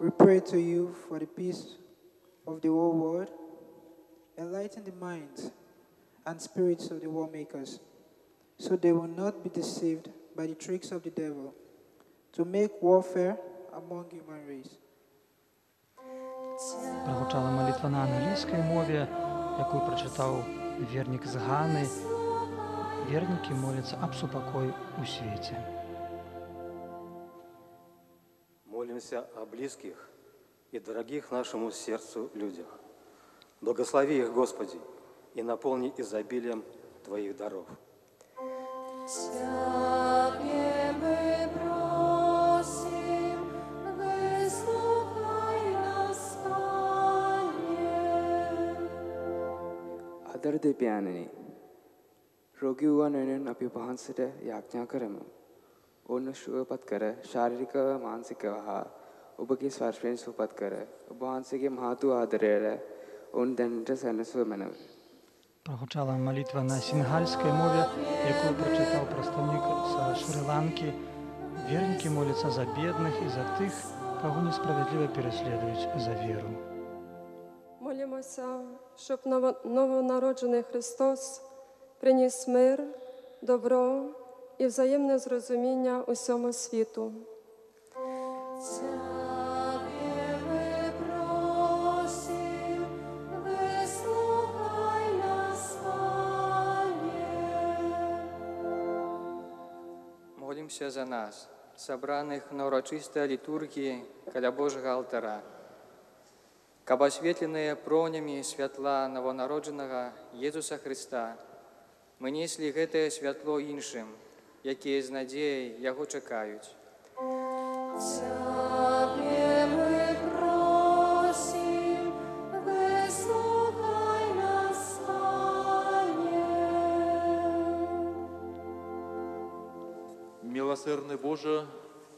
We pray to you for the peace of the whole world. Enlighten the minds and spirits of the war makers, so they will not be deceived by the tricks of the devil, to make warfare among human race. Прагучала малітва на англійскай мове, якую прачытаў вернік з Ганы. Вернікі моляцца аб супакой у свеце. Молимся о близких и дорогих нашему сердцу людях. Благослови их, Господи, и наполни изобилием Твоих даров. Ciebie my prosimy, wysłuchaj nas, Panie. आदर दे प्याननी रोगी हुआ नयन अपि वහන්සේට යාඥා කරමු. ඔන්න සුවපත් කර ශාරීරික මානසිකව හා ඔබගේ ස්පර්ශයෙන් සුවපත් කර ඔබ වහන්සේගේ මහතු ආදරයට ඔවුන් දැනට සැනසුව මැනව. Прагучала малітва на сінгальскай мове, якую прачытаў прадстаўнік са Шры-Ланкі. Вернікі моляцца за бедных і за тых, каго несправядліва пераследуюць за веру. Молимося, щоб новонароджений Христос приніс мир, добро і взаємне зрозуміння усьому світу. Ciebie my prosimy, wysłuchaj nas, Panie. Молимся за нас, собраних на урочистій літургії каля Божого алтара, каб освітленые пронями святла новонародженого Єсуса Христа, ми несли гэтае святло іншым, якія з надзеяй Яго чакаюць. Ciebie my prosimy, wysłuchaj nas, Panie. Милосердный Боже,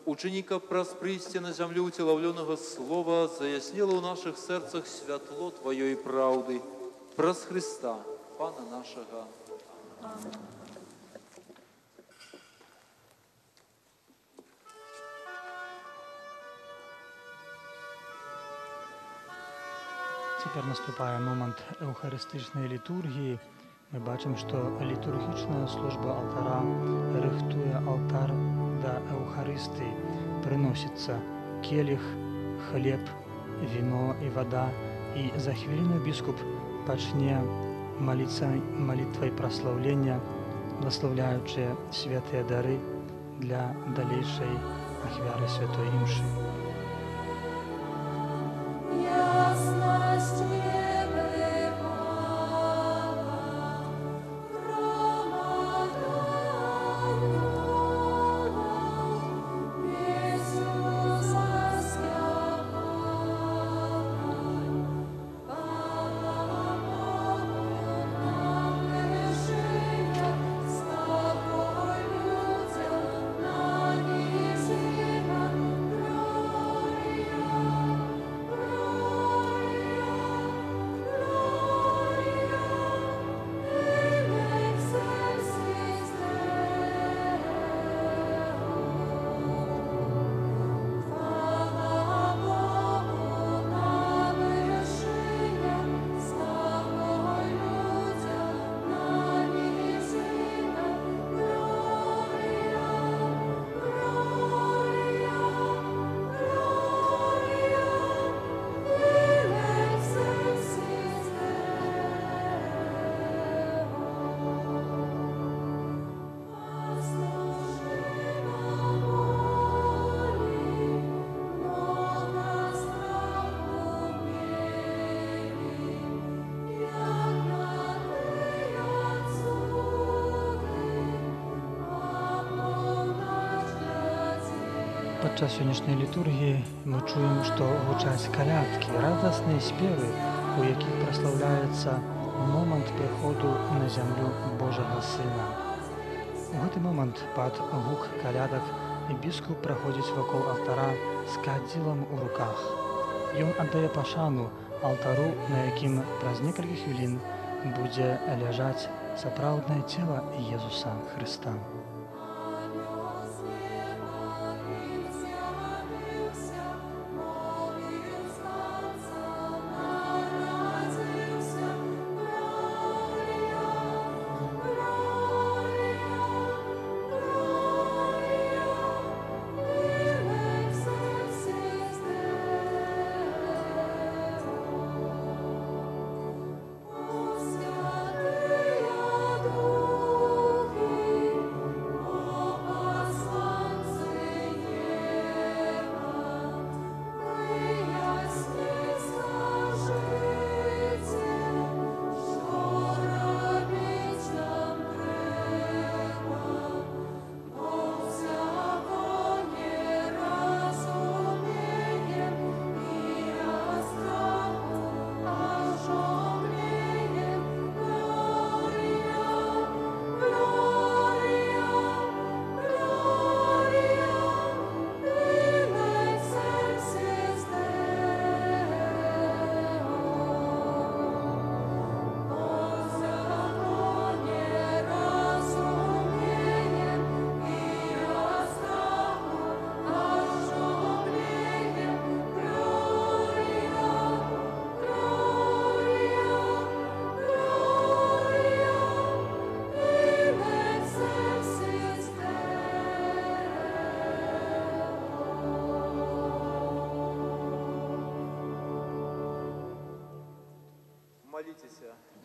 ученика проспристи на землю утеловленного слова, заяснило у наших сердцах святло Твое и правды, праз Христа, Пана нашего. Цяпер наступае момант эўхарыстычнай літургіі. Мы бачым, што літургічная служба алтара рыхтуе алтар да эўхарыстыі. Прыносіцца келіх, хлеб, віно і вада. І за хвіліну біскуп пачне малітвай праслаўлення, бласлаўляючы святыя дары для далейшай ахвяры святой імшы. Ясность Падчас сённяшняй літургіі мы чуем, што гучаць калядкі, радасныя спевы, у якіх праслаўляецца момант прыходу на зямлю Божага Сына. У гэты момант пад гук калядак біскуп праходзіць вакол алтара з кадзілам у руках. Ён аддае пашану алтару, на якім праз некалькі хвілін будзе ляжаць сапраўднае цела Езуса Хрыста.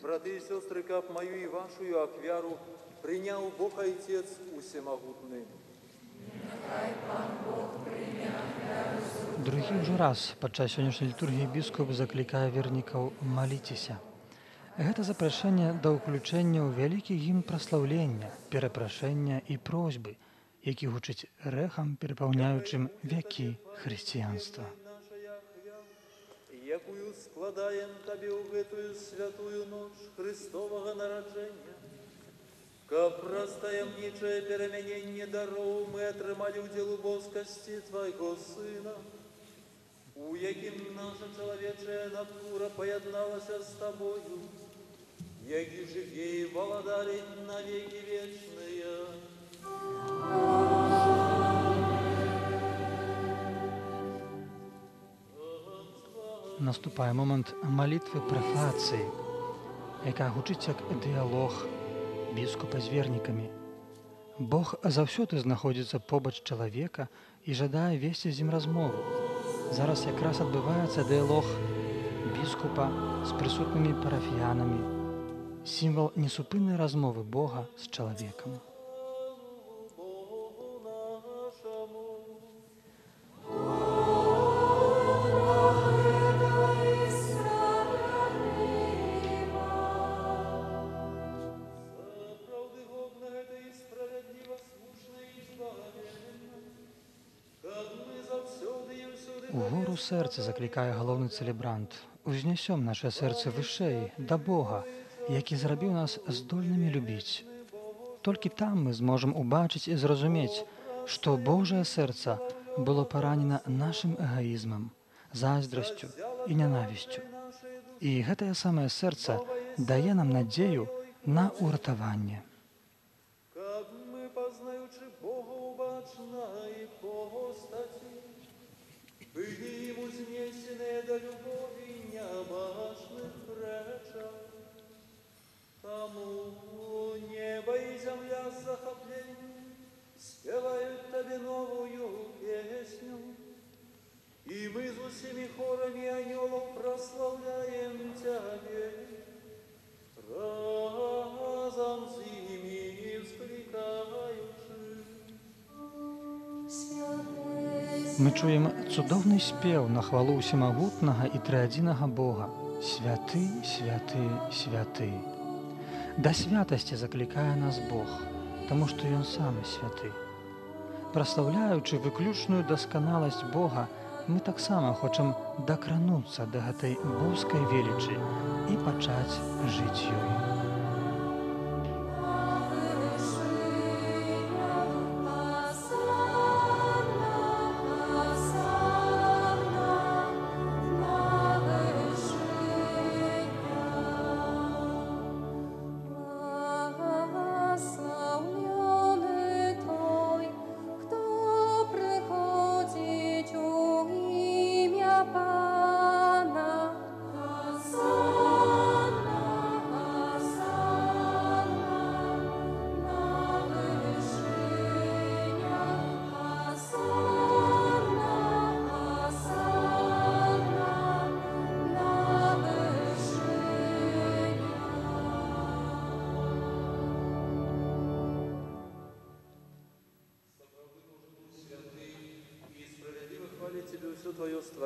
Браты и сестры, как мою и вашу аквяру принял Бог Отец Усемогутный. Другі ўжо раз падчас сённяшняй літургіі біскуп заклікае вернікаў «Маліцеся». Гэта запрашэнне да ўключэння ў вялікі гімн праслаўлення, перапрашэння і просьбы, які гучыць рэхам, перапаўняючым вякі хрысціянства. Якую складаем Табе ў гэтую святую ноч Христовага нараджэння. Каб простаемнічае перамяненне дароў мы атрымалі ўдзел у боскасці Твайго Сына, у якім наша чалавечая натура паядналася з Табою, які жыве і валадалі на векі вечныя. Наступає момент молитви префації, яка гучить як діалог біскупа з вернікамі. Бог заўсёды знаходзіцца побач чалавека і жадае весці з ім размову. Зараз якраз адбываецца дыялог біскупа з прысутнымі парафіянамі, сімвал несупыннай размовы Бога з чалавекам. Угору сэрца заклікае галоўны цэлебрант. Узнясём наша сэрца вышэй, да Бога, які зрабіў нас здольнымі любіць. Толькі там мы зможам убачыць і зразумець, што Божае сэрца было паранена нашым эгаізмам, зайздрасцю і нянавісцю. І гэтае самае сэрца дае нам надзею на ўратаванне. Каб мы, пазнаючы Бога убачнай постаці, былі ім узнесеныя да любові нябачных рэчаў. Таму неба і зямля з захапленнем спяваюць Табе новую песню, і мы з усімі хорамі анёлаў праслаўляем Цябе, разам з імі ўсклікаючы. Мы чуем цудоўны спеў на хвалу ўсемагутнага і трыадзінага Бога. Святы, святы, святы. Да святасці заклікае нас Бог, таму што Ён сам святы. Праслаўляючы выключную дасканаласць Бога, мы таксама хочам дакрануцца да гэтай божскай велічы і пачаць жыць ёй.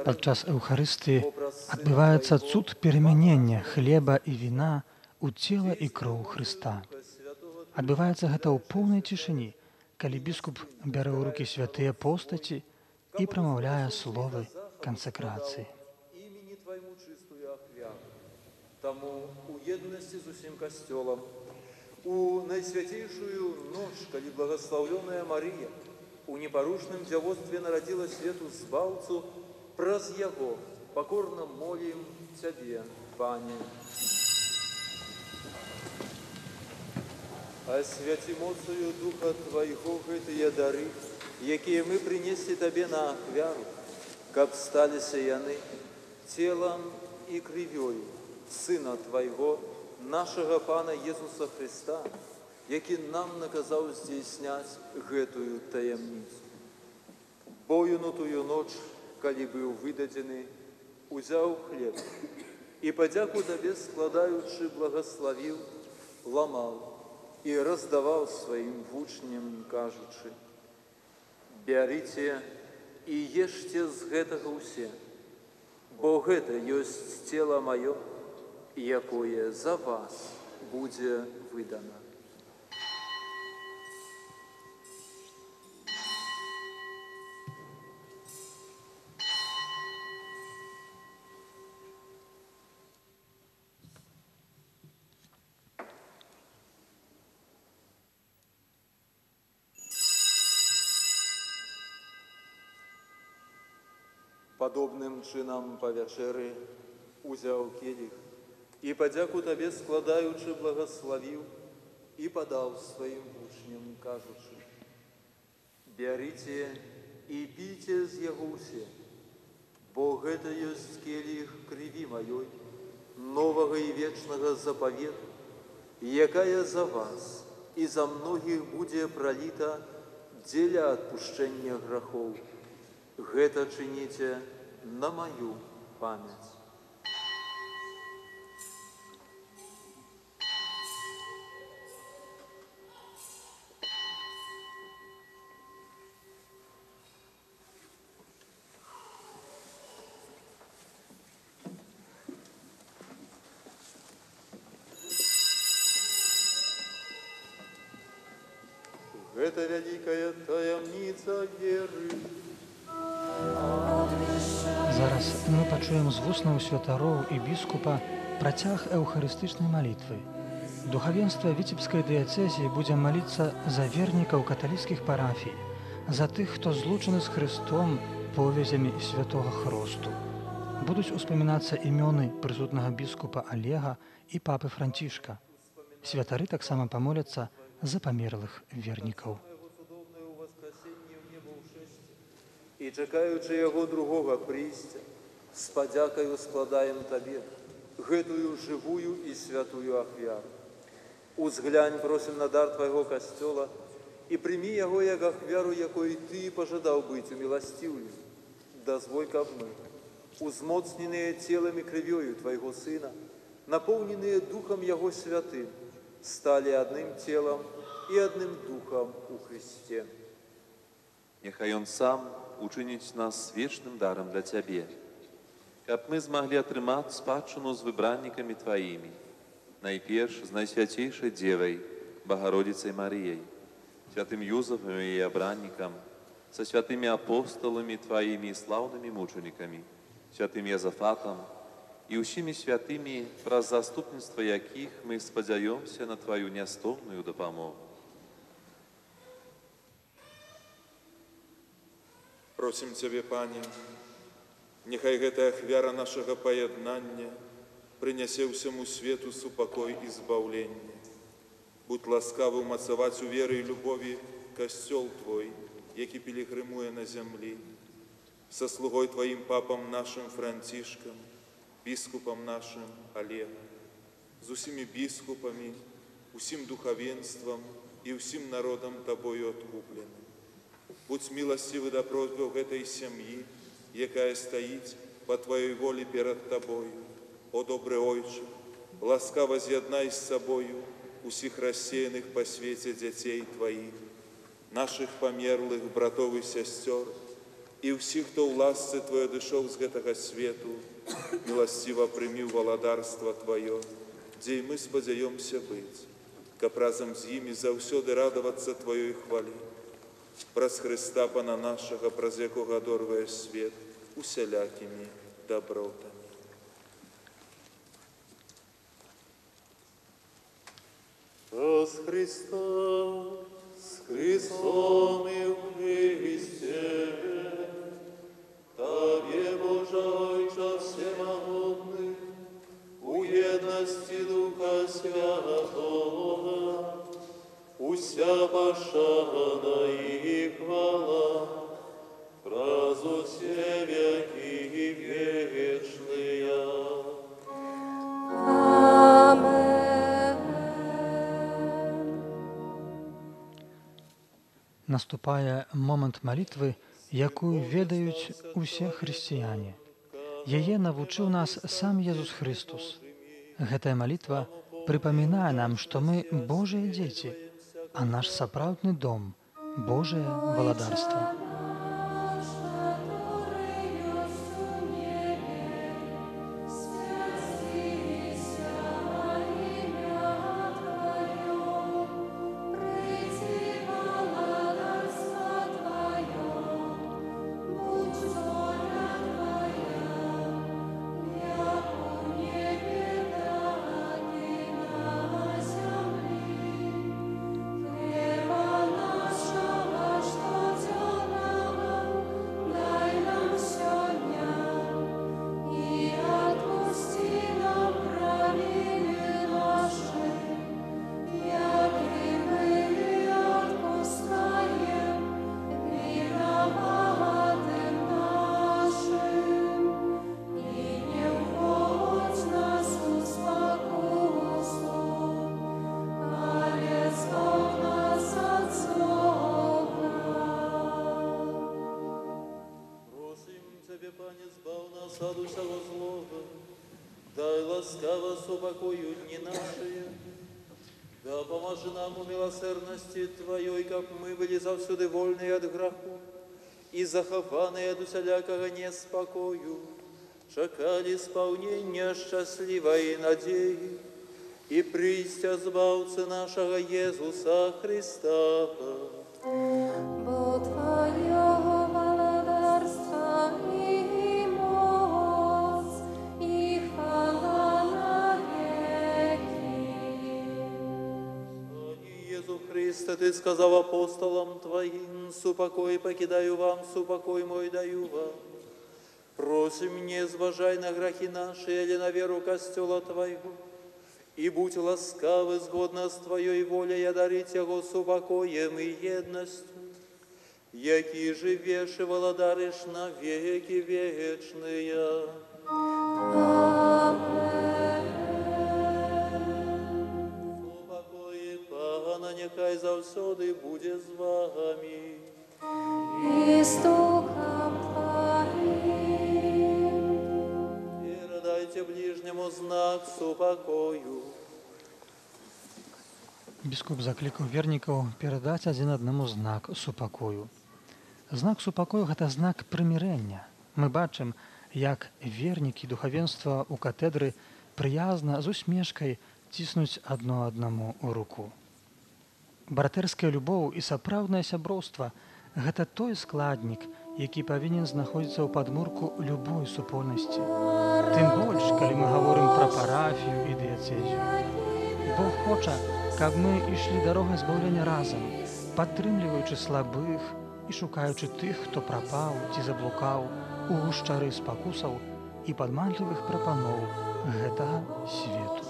Падчас Эўхарыстыі адбываецца цуд перамянення хлеба і віна ў цела і кроў Хрыста. Адбываецца гэта ў поўнай цішыні, калі біскуп бярэ ў рукі святыя постаці і прамаўляе словы кансакрацыі. Імені Твайму чыстую ахвяру. Таму у еднасці з усім касцёлам, у найсвяцейшую ноч, калі благаслаўлёная Марія у непарушным дзявоцтве нарадзіла свету збаўцу, праз яго пакорна молім Цябе, Пане. Асвяці моцаю Духа Твайго гэтыя дары, якія мы прынеслі Табе на ахвяру, каб сталіся яны целам і крывёю Сына Твайго, нашага Пана Езуса Христа, які нам наказаў здзейсняць гэтую таямніцу. Бо ён у тую ноч, калі быў выдадзены, узяў хлеб і падзяку Табе складаючы благаславіў, ламаў і раздаваў сваім вучням, кажучы: «Бярыце і ешце з гэтага ўсе, бо гэта ёсць цела маё, якое за вас будзе выдана». Подобным чином по вечері узяв келих, і подяку Табе складаючи благословив, і подав своїм учням, кажучи: «Берите і пійте з його усі, бо гэта ёсць келих криві моєї, нового і вечного заповіту, якая за вас і за многих буде пролита дзеля отпущення грехов. Гэта чиніте на мою память». Гэта вялікая таямніца веры. Зараз мы пачуем з вуснаў святароў і біскупа працяг эўхарыстычнай малітвы. Духавенства Віцебскай дыяцэзіі будзе маліцца за вернікаў каталіцкіх парафій, за тых, хто злучаны з Христом повязямі святога Хросту. Будуць успамінацца імёны прысутнага біскупа Олега і папы Францішка. Святары таксама памоляцца за памерлых вернікаў. І чакаючы яго другога прыйсця, з падзякаю складаем Табе гэтую жывую і святую ахвяру. Узглянь, просім, на дар Твайго касцёла і прымі яго як ахвяру, якой Ты пажадаў быць уміласціўлю. Дазволь, каб мы, узмоцненыя целам і крывёю Твайго Сына, напоўненыя Духам Яго святым, сталі адным целам і адным Духам у Христе. Няхай Он сам учыніць нас вечным дарам для Цябе, каб мы змаглі атрымаць спадчыну з выбраннікамі Тваімі, найперш з Найсвяцейшай Дзевай, Багародзіцай Марыяй, святым Юзафам і абраннікам, са святымі апосталамі Тваімі і слаўнымі мучанікамі, святым Язафатам і ўсімі святымі, праз заступніцтва якіх мы спадзяёмся на Тваю нястомную дапамогу. Просім Цябе, Пане, няхай гэтая ахвяра нашага паяднання прынясе ўсяму свету супакой і збаўленне. Будь ласкавы ўмацаваць у веры і любові касцёл Твой, які пілігрымуе на зямлі, са слугой Тваім папам нашым Францішкам, біскупам нашым Олегам, з усімі біскупамі, усім духавенствам і ўсім народам Табою адкупленым. Будь милостивы да просьбаў гэтай сям'і, якая стаіць па Тваёй волі перад Табою. О, добры Ойче, ласкава з'яднай з сабою усіх рассеяных па свеце дзяцей Тваіх, нашых памерлых братоў і сясцёр, і ўсіх, хто ў ласцы Твоёй адышоў з гэтага свету, міласціва прымі ў валадарства Тваё, дзе і мы спадзяёмся быць, каб разам з імі заўсёды радавацца Тваёй хвалі. Праз Христа Пана нашага, праз якога адорвае свет усялякімі добротамі. Праз Христа, з Христом і в Христе, Табе, Божа Ойча всемогутный, у єдності Духа Святого, уся пошана и хвала, праз усе веки вечные. Наступае момант малітвы, якую ведаюць усе хрысціяне. Яе навучыў нас сам Езус Христус. Гэтая малітва прыпамінае нам, што мы Божыя дзеці, а наш сапраўдны дом – Божае валадарства. Хлеба нашего, что избав нас от усього злого, дай ласкаво супокою дни наши, да поможи нам у милосердности Твоей, как мы были завсюди вольные от греху и захованные от усялякого неспокою, чекали исполнения счастливой надеи и пристя збавцы нашего Иисуса Христа. Бо Твоего благодарства и моц, и хвала навеки. Иисус Христе, Ты сказал апостолам Твоим, супокой покидаю вам, супокой мой даю вам. Просим, не зважай на грехи наши или на веру костела Твоего, и будь ласкавы згодно с Твоей волей одарить его супокоем и едностью, які живешь и владаришь на веки вечные. Супокой Пана нехай завсёды буде з вами. И с Духом Твоим. Передайте ближнему знак супокою. Біскуп заклікаў вернікаў перадаць адзін аднаму знак супакою. Знак супакою – гэта знак прымірэння. Мы бачым, як вернікі духавенства ў катедры прыязна з усмешкай ціснуць адно аднаму ў руку. Братэрская любоў і сапраўднае сяброўства – гэта той складнік, які павінен знаходзіцца ў падмурку любой супольнасці. Тым больш, калі мы гаворым пра парафію і дыяцэзію. Бог хоча, каб мы ішлі дарогай збаўлення разам, падтрымліваючы слабых і шукаючы тых, хто прапаў ці заблукаў у гушчары спакусаў і падманлівых прапаноў гэтага свету.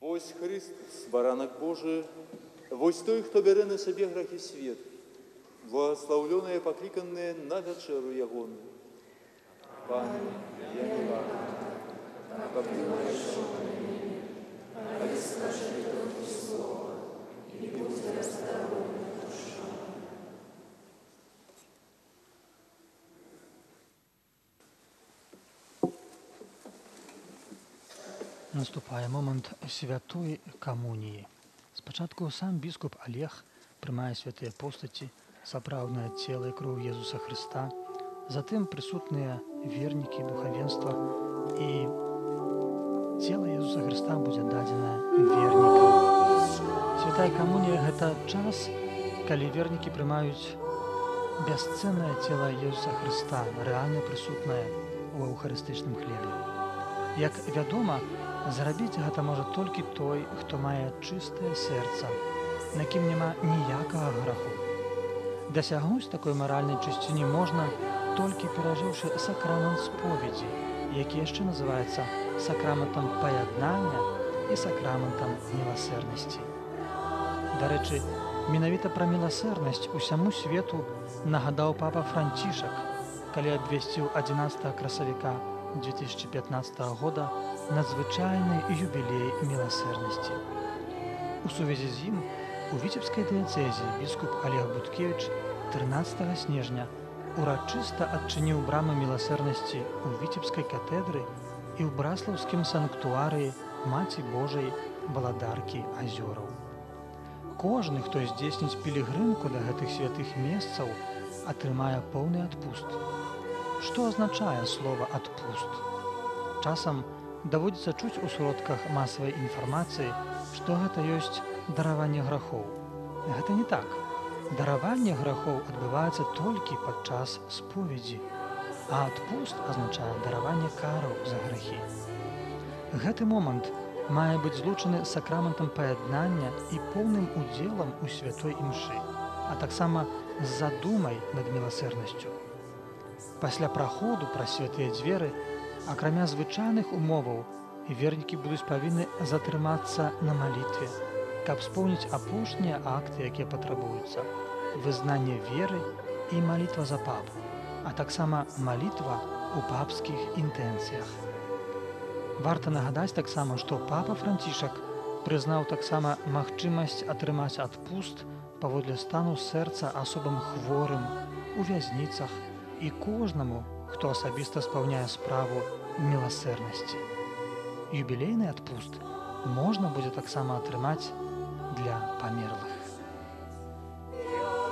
Вось Христос, баранок Божий, вось той, хто бере на себе грехи свет, благословленные, покликанные на вечеру ягону. Пане, я не варта, каб ты прийшов на мене, але скажи тільки слово, і буде оздоровлена душа. Наступае момант святой камуніі. Спачатку сам біскуп Олег прымае святыя постаці, сапраўднае цела і кроў Езуса Хрыста, затым прысутныя вернікі духавенства і цела Езуса Хрыста будзе дадзена вернікам. Святая камунія – гэта час, калі вернікі прымаюць бясцэннае цела Езуса Хрыста, рэальна прысутнае ў эўхарыстычным хлебе. Як вядома, зрабіць гэта можа толькі той, хто мае чыстае сэрца, на кім няма ніякага граху. Дасягнуць такой маральнай чысціні можна, толькі перажыўшы сакрамент споведзі, які яшчэ называецца сакраментам паяднання і сакраментам міласэрнасці. Дарэчы, менавіта пра міласэрнасць усяму свету нагадаў папа Францішак, калі абвясціў 11 красавіка 2015 года надзвычайны юбілей міласэрнасці. У сувязі з ім у Віцебскай дыяцэзіі біскуп Олег Буткевіч 13 снежня урачыста адчыніў брамы міласэрнасці ў Віцебскай катедры і ў браслаўскім санктуарыі Маці Божай Валадаркі азёраў. Кожны, хто здзейсніць пілігрымку да гэтых святых месцаў, атрымае поўны адпуст. Што азначае слова «адпуст»? Часам даводзіцца чуць у сродках масавай інфармацыі, што гэта ёсць дараванне грахоў. Гэта не так. Дараванне грахоў адбываецца толькі падчас споведзі, а адпуст азначае дараванне караў за грахі. Гэты момант мае быць злучаны з сакраментам паяднання і поўным удзелам у святой імшы, а таксама з задумай над міласэрнасцю. Пасля праходу праз святыя дзверы, акрамя звычайных умоваў, вернікі будуць павінны затрымацца на малітве, каб споўніць апошнія акты, якія патрабуюцца: вызнанне веры і малітва за папу, а таксама малітва ў папскіх інтэнцыях. Варта нагадаць таксама, што папа Францішак прызнаў таксама магчымасць атрымаць адпуст паводле стану сэрца асобам хворым, у вязніцах і кожнаму, хто асабіста спаўняе справу міласэрнасці. Юбілейны адпуст можна будзе таксама атрымаць для памерлых. Як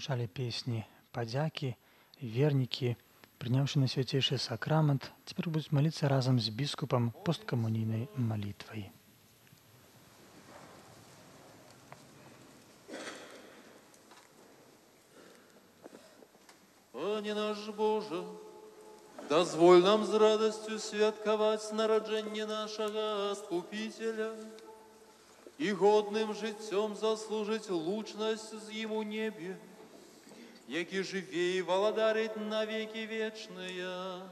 прагучалі песні падзякі, вернікі, прыняўшы на свяцейшы сакрамент, цяпер будуць маліцца разам з біскупам посткамунійнай малітвай. Пане наш Боже, дозволь нам з радостью святкаваць нараджэнне нашага Скупителя и годным жыццём заслужить лучнасць з ім у небе, які жыве і валадарыць на веки вечныя.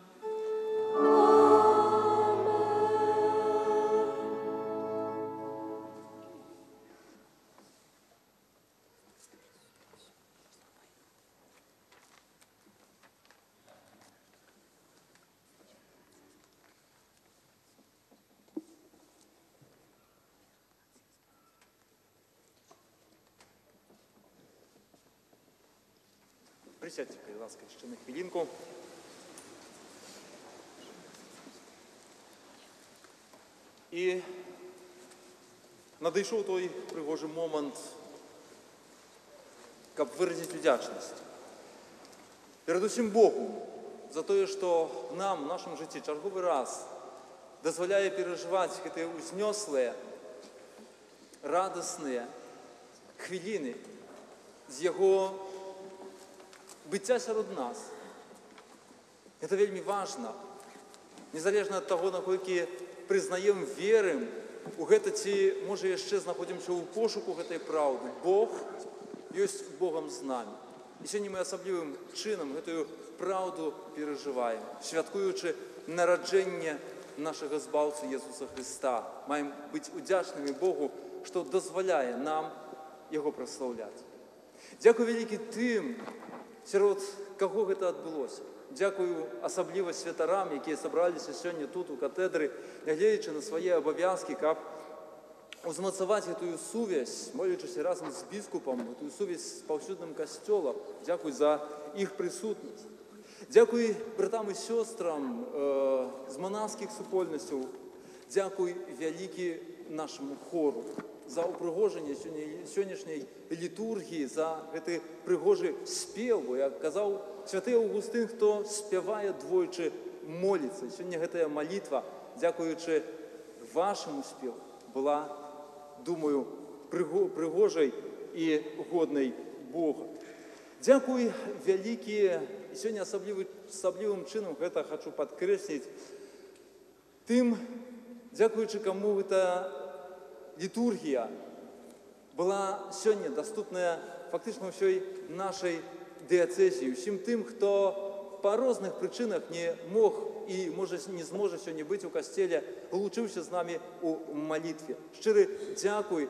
Присядьте, будь ласка, ще на хвилинку. І надійшов той пригожий момент, каб выразить вдячность. Передусім Богу за тое, што нам, в нашым жыцці, чарговы раз дазваляе перажываць гэтыя узнёслыя, радасныя хвіліны з яго быцця сярод нас. Это вельмі важна. Незалежна ад таго, наколькі прызнаем, верым у гэта, ці, можа, яшчэ знаходзімся ў пошуку гэтай праўды. Бог ёсць Богам з намі. І сёння мы асаблівым чынам гэтую праўду перажываем, святкуючы нараджэнне нашага Збаўцы Езуса Христа. Маем быць удзячнымі Богу, што дазваляе нам Яго праслаўляць. Дзякуй вялікі тым, сярод каго гэта адбылося. Дзякую асабліва святарам, якія сабраліся сёння тут, у катедры, нягледзячы на свае абавязкі, каб узмацаваць гэтую сувязь, молячыся разам з біскупам, гэтую сувязь з паўсюдным касцёлам. Дзякуй за іх прысутнасць. Дзякуй братам і сёстрам з манаскіх супольнасцяў. Дзякуй вялікі нашаму хору за ўпрыгожанне сённяшняй літургіі, за гэты прыгожы спеў, бо, як казаў святы Аўгустын, хто спявае двойчы, моліцца. Сёння гэтая малітва, дзякуючы вашаму спеву, была, думаю, прыгожай і годнай Бога. Дзякуй вялікі, і сёння асаблівым чынам гэта хачу падкрэсліць, тым, дзякуючы каму гэта літургія была сёння даступная фактычна ўсёй нашай дыяцэзіі, усім тым, хто па розных прычынах не мог і, можа, не зможа сёння быць у касцеле, лучыўся з намі у малітве. Шчыры дзякуй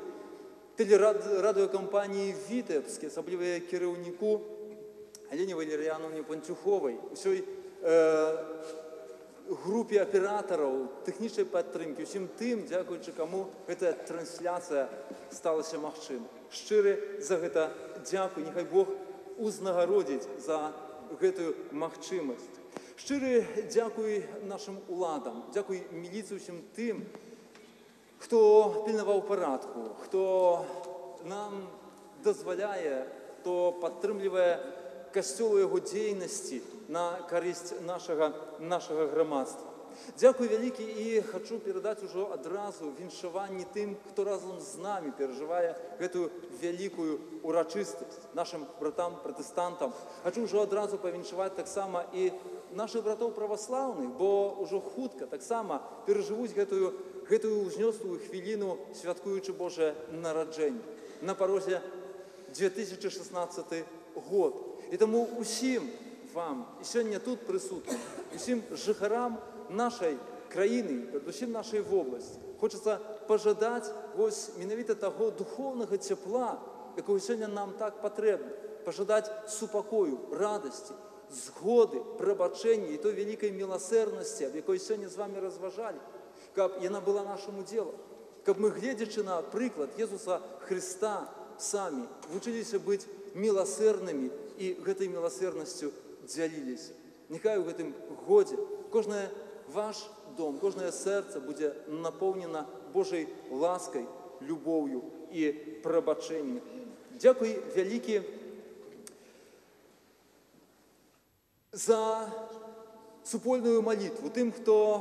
тэлерадыёкампаніі «Вітэбскі», асабліва кіраўніку Алене Валерыяновне Панцюховай, усёй групе аператараў, тэхнічнай падтрымкі, усім тым, дзякуючы каму гэтая трансляцыя сталася магчымай. Шчыры за гэта дзякуй, няхай Бог узнагародзіць за гэтую магчымасць. Шчыры дзякуй нашым уладам, дзякуй міліцыі, усім тым, хто пільнаваў парадку, хто нам дазваляе, хто падтрымлівае касцёл у яго дзейнасці на карысць нашага грамадства. Дзякуй вялікі і хачу перадаць ужо адразу віншаванні тым, хто разам з намі перажывае гэтую вялікую урачыстасць, нашым братам пратэстантам. Хачу ўжо адразу павіншаваць таксама і нашых братоў праваслаўных, бо ўжо хутка таксама перажывуць гэтую ўзнёслую хвіліну, святкуючы Божае нараджэнне. На парозе 2016 год. І таму усім вам, і сёння тут прысутным, усім жыхарам нашай краіны, перадусім нашай вобласці, хочацца пажадаць вось менавіта таго духоўнага цяпла, якого сёння нам так патрэбна, пажадаць супакою, радасці, згоды, прабачэння і той вялікай міласэрнасці, аб якой сёння з вамі разважалі, каб яна была нашым удзелам, каб мы, гледзячы на прыклад Езуса Христа, самі вучыліся быць міласэрнымі і гэтай міласэрнасцю дзяліліся. Няхай у гэтым годзе кожны ваш дом, кожнае сэрца будзе напоўнена Божай ласкай, любоўю і прабачэннем. Дзякуй вялікі за супольную молитву тим, хто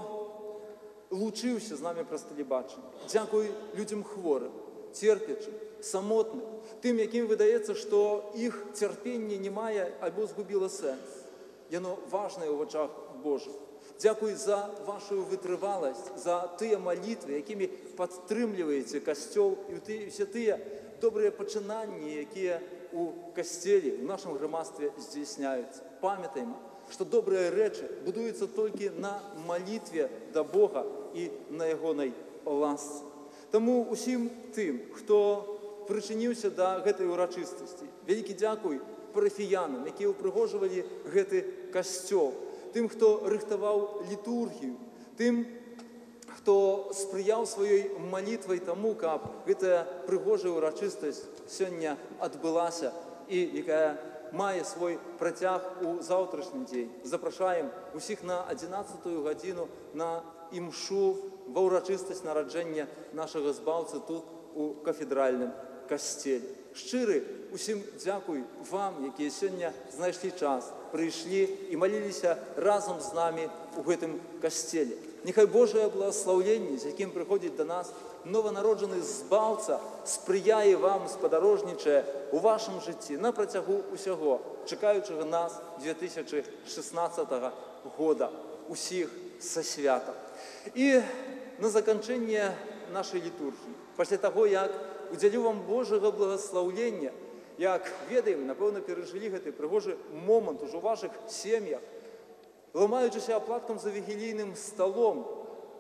лучився з нами праз телебачення. Дякую людям хворим, терпячим, самотним, тим, яким видається, що їх терпіння не має або згубило сенс. Яно важне в очах Божих. Дякую за вашу витривалість, за ті молитви, якими підтримуєте костел, і всі ті добрі починання, які у костелі, в нашому громадстві здійсняються. Пам'ятаємо, що добрі речі будуються тільки на молитві до Бога і на Його ласці. Тому усім тим, хто причинився до цієї урочистості, велике дякую парафіянам, які упригожували цей костел, тим, хто рихтував літургію, тим, хто сприяв своєю молитвою тому, щоб ця пригожа урочистость сьогодні відбулася і яка має свій протяг у завтрашній день. Запрошуємо усіх на 11-ю годину на імшу в урочистость народження нашого Збавця тут у кафедральному костелі. Щиро усім дякую вам, які сьогодні знайшли час, прийшли і молилися разом з нами у цьому костелі. Нехай Боже благословення, з яким приходить до нас новонароджений Збавця, сприяє вам, сподорожничає у вашому житті на протягу усього, чекаючого нас 2016 року. Усіх зі святом. І на закінчення нашої літургії, після того, як уділю вам Божого благословення, як ведаємо, напевно, пережили цей пригожий момент уже у ваших сім'ях, ламаючися оплатком за вігілійним столом,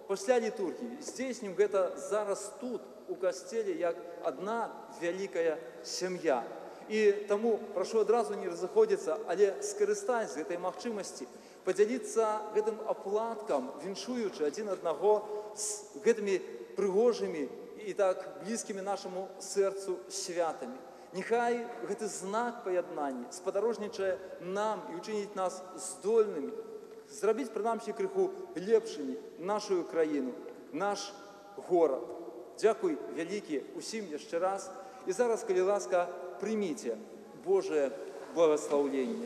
після літургії, здійснюємо це зараз тут, у костелі, як одна велика сім'я. І тому прошу одразу не розходитися, але скористайтеся цієї можливості поділитися цим оплатком, віншуючи один одного з цими пригожими і так близькими нашому серцю святами. Нехай цей знак поєднання сподорожничає нам і учинить нас здольними, зробить принаймні криху лепшими нашу країну, наш город. Дякую велике усім ще раз. І зараз, коли ласка, прийміть Боже благословення.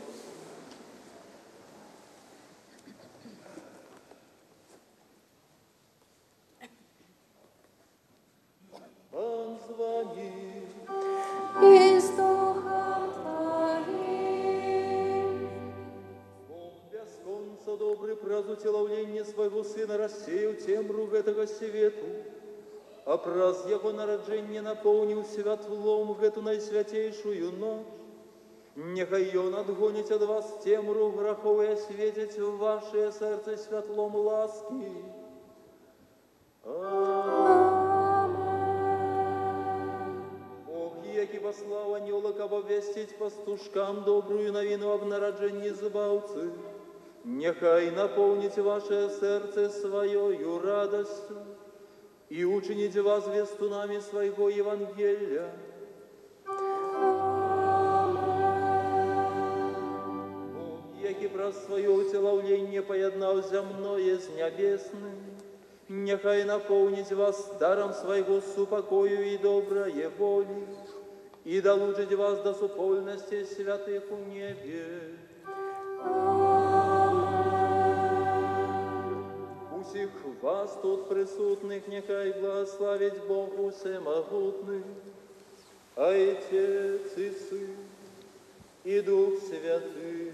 Пан з вами. И с Духом Твоим. Бог без конца добрый праз утеловление своего Сына рассеял темру этого свету, а праз Его народжения наполнил святлом эту наисвятейшую ночь. Нехай Он отгонит от вас темру грехов и осветит в ваше сердце святлом ласки. Бог, яки послал анёла, кабы обвестить пастушкам добрую новину об народжении Збавцы, нехай наполнить ваше сердце своею радостью и учините вас вестунами своего Евангелия. Яки про свое утеловление поеднал земное с небесным, нехай наполнить вас даром своего супокою и доброе воли, и долучить вас до супольности святых у небе. Усіх вас тут присутних нехай благословить Бог Всемогутний, Отец и Сын и Дух Святый.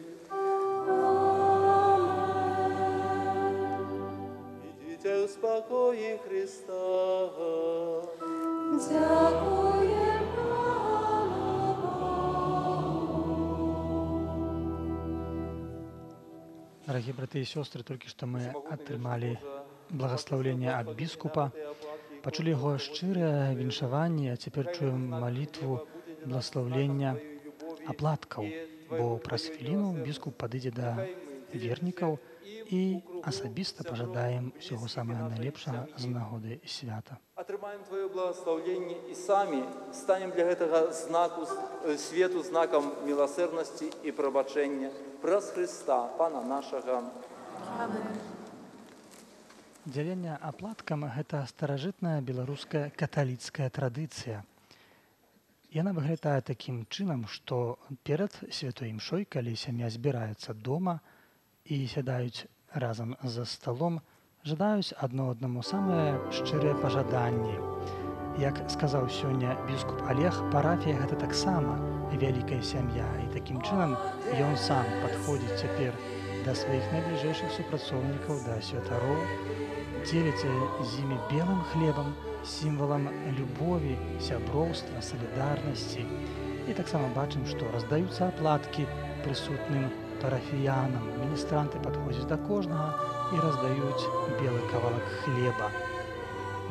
Идите в спокое Христа. Дякуємо Дорогие братья и сестры, только что мы атрымали благословение от бискупа, почули его щирое віншаванне, а теперь чуем молитву благословления оплатков, бо праз хвилину бискуп подойдет до верников и особисто пожадаем всего самого найлепшего з нагоди свята. Отримаємо Твоє благословення і самі станемо для цього знаку світу знаком милосердності і пробачення. Праз Христа, Пана нашого. Амин. Дзялення аплаткам – гэта старажытная беларуская каталіцкая традыцыя. Яна выглядае такім чынам, што перад святой імшой, калі сям'я збіраецца дома, і сядаюць разам за сталом, жадаюць адно аднаму самыя шчырыя пажаданні. Як сказаў сёння біскуп Олег, парафія гэта таксама вялікая сям'я, і такім чынам ён сам падходзіць цяпер да сваіх найбліжэйшых супрацоўнікаў, да святароў, дзеліцца з імі белым хлебам, сімвалам любові, сяброўства, салідарнасці. І таксама бачым, што раздаюцца аплаткі прысутным парафіянам. Міністранты падходзяць да кожнага і раздаюць белы кавалак хлеба.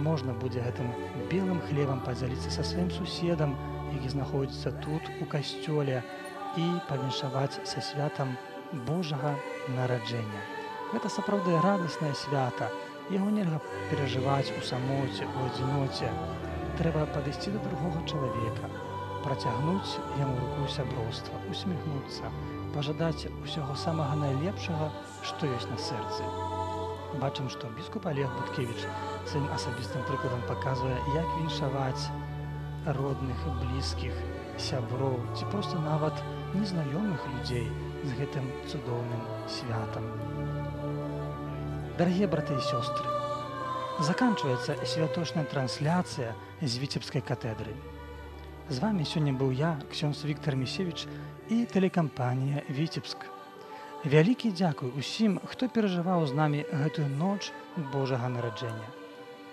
Можна будзе гэтым белым хлебам падзяліцца са сваім суседам, які знаходзіцца тут, у касцёле, і павіншаваць са святам Божага нараджэння. Гэта сапраўды радаснае свята. Яго нельга перажываць у самоце, у адзіноце. Трэба падысці да другога чалавека, працягнуць яму руку сяброўства, усміхнуцца, пажадаць усяго самага найлепшага, што ёсць на сэрцы. Бачым, што біскуп Олег Буткевіч сваім асабістым прыкладам паказвае, як віншаваць родных, блізкіх, сяброў, ці проста нават незнаёмых людзей з гэтым цудоўным святам. Дарагія браты і сёстры, заканчваецца святочная трансляцыя з Віцебскай катедры. З вамі сёння быў я, ксёндз Віктар Місевіч, і тэлекампанія «Віцебск». Вялікі дзякуй усім, хто перажываў з намі гэтую ноч Божага нараджэння.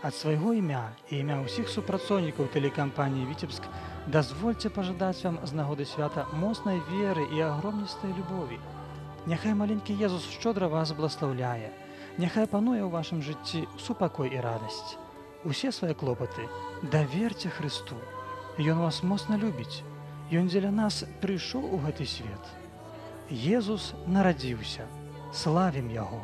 Ад свайго імя і імя ўсіх супрацоўнікаў тэлекампаніі «Віцебск» дазвольце пажадаць вам з нагоды свята моцнай веры і агромністай любові. Няхай маленькі Езус шчодра вас бласлаўляе. Няхай пануе ў вашым жыцці супакой і радасць. Усе свае клопаты даверце Хрысту. Ён вас моцна любіць. Ён дзеля нас прыйшоў у гэты свет. Езус нарадзіўся. Славім Яго!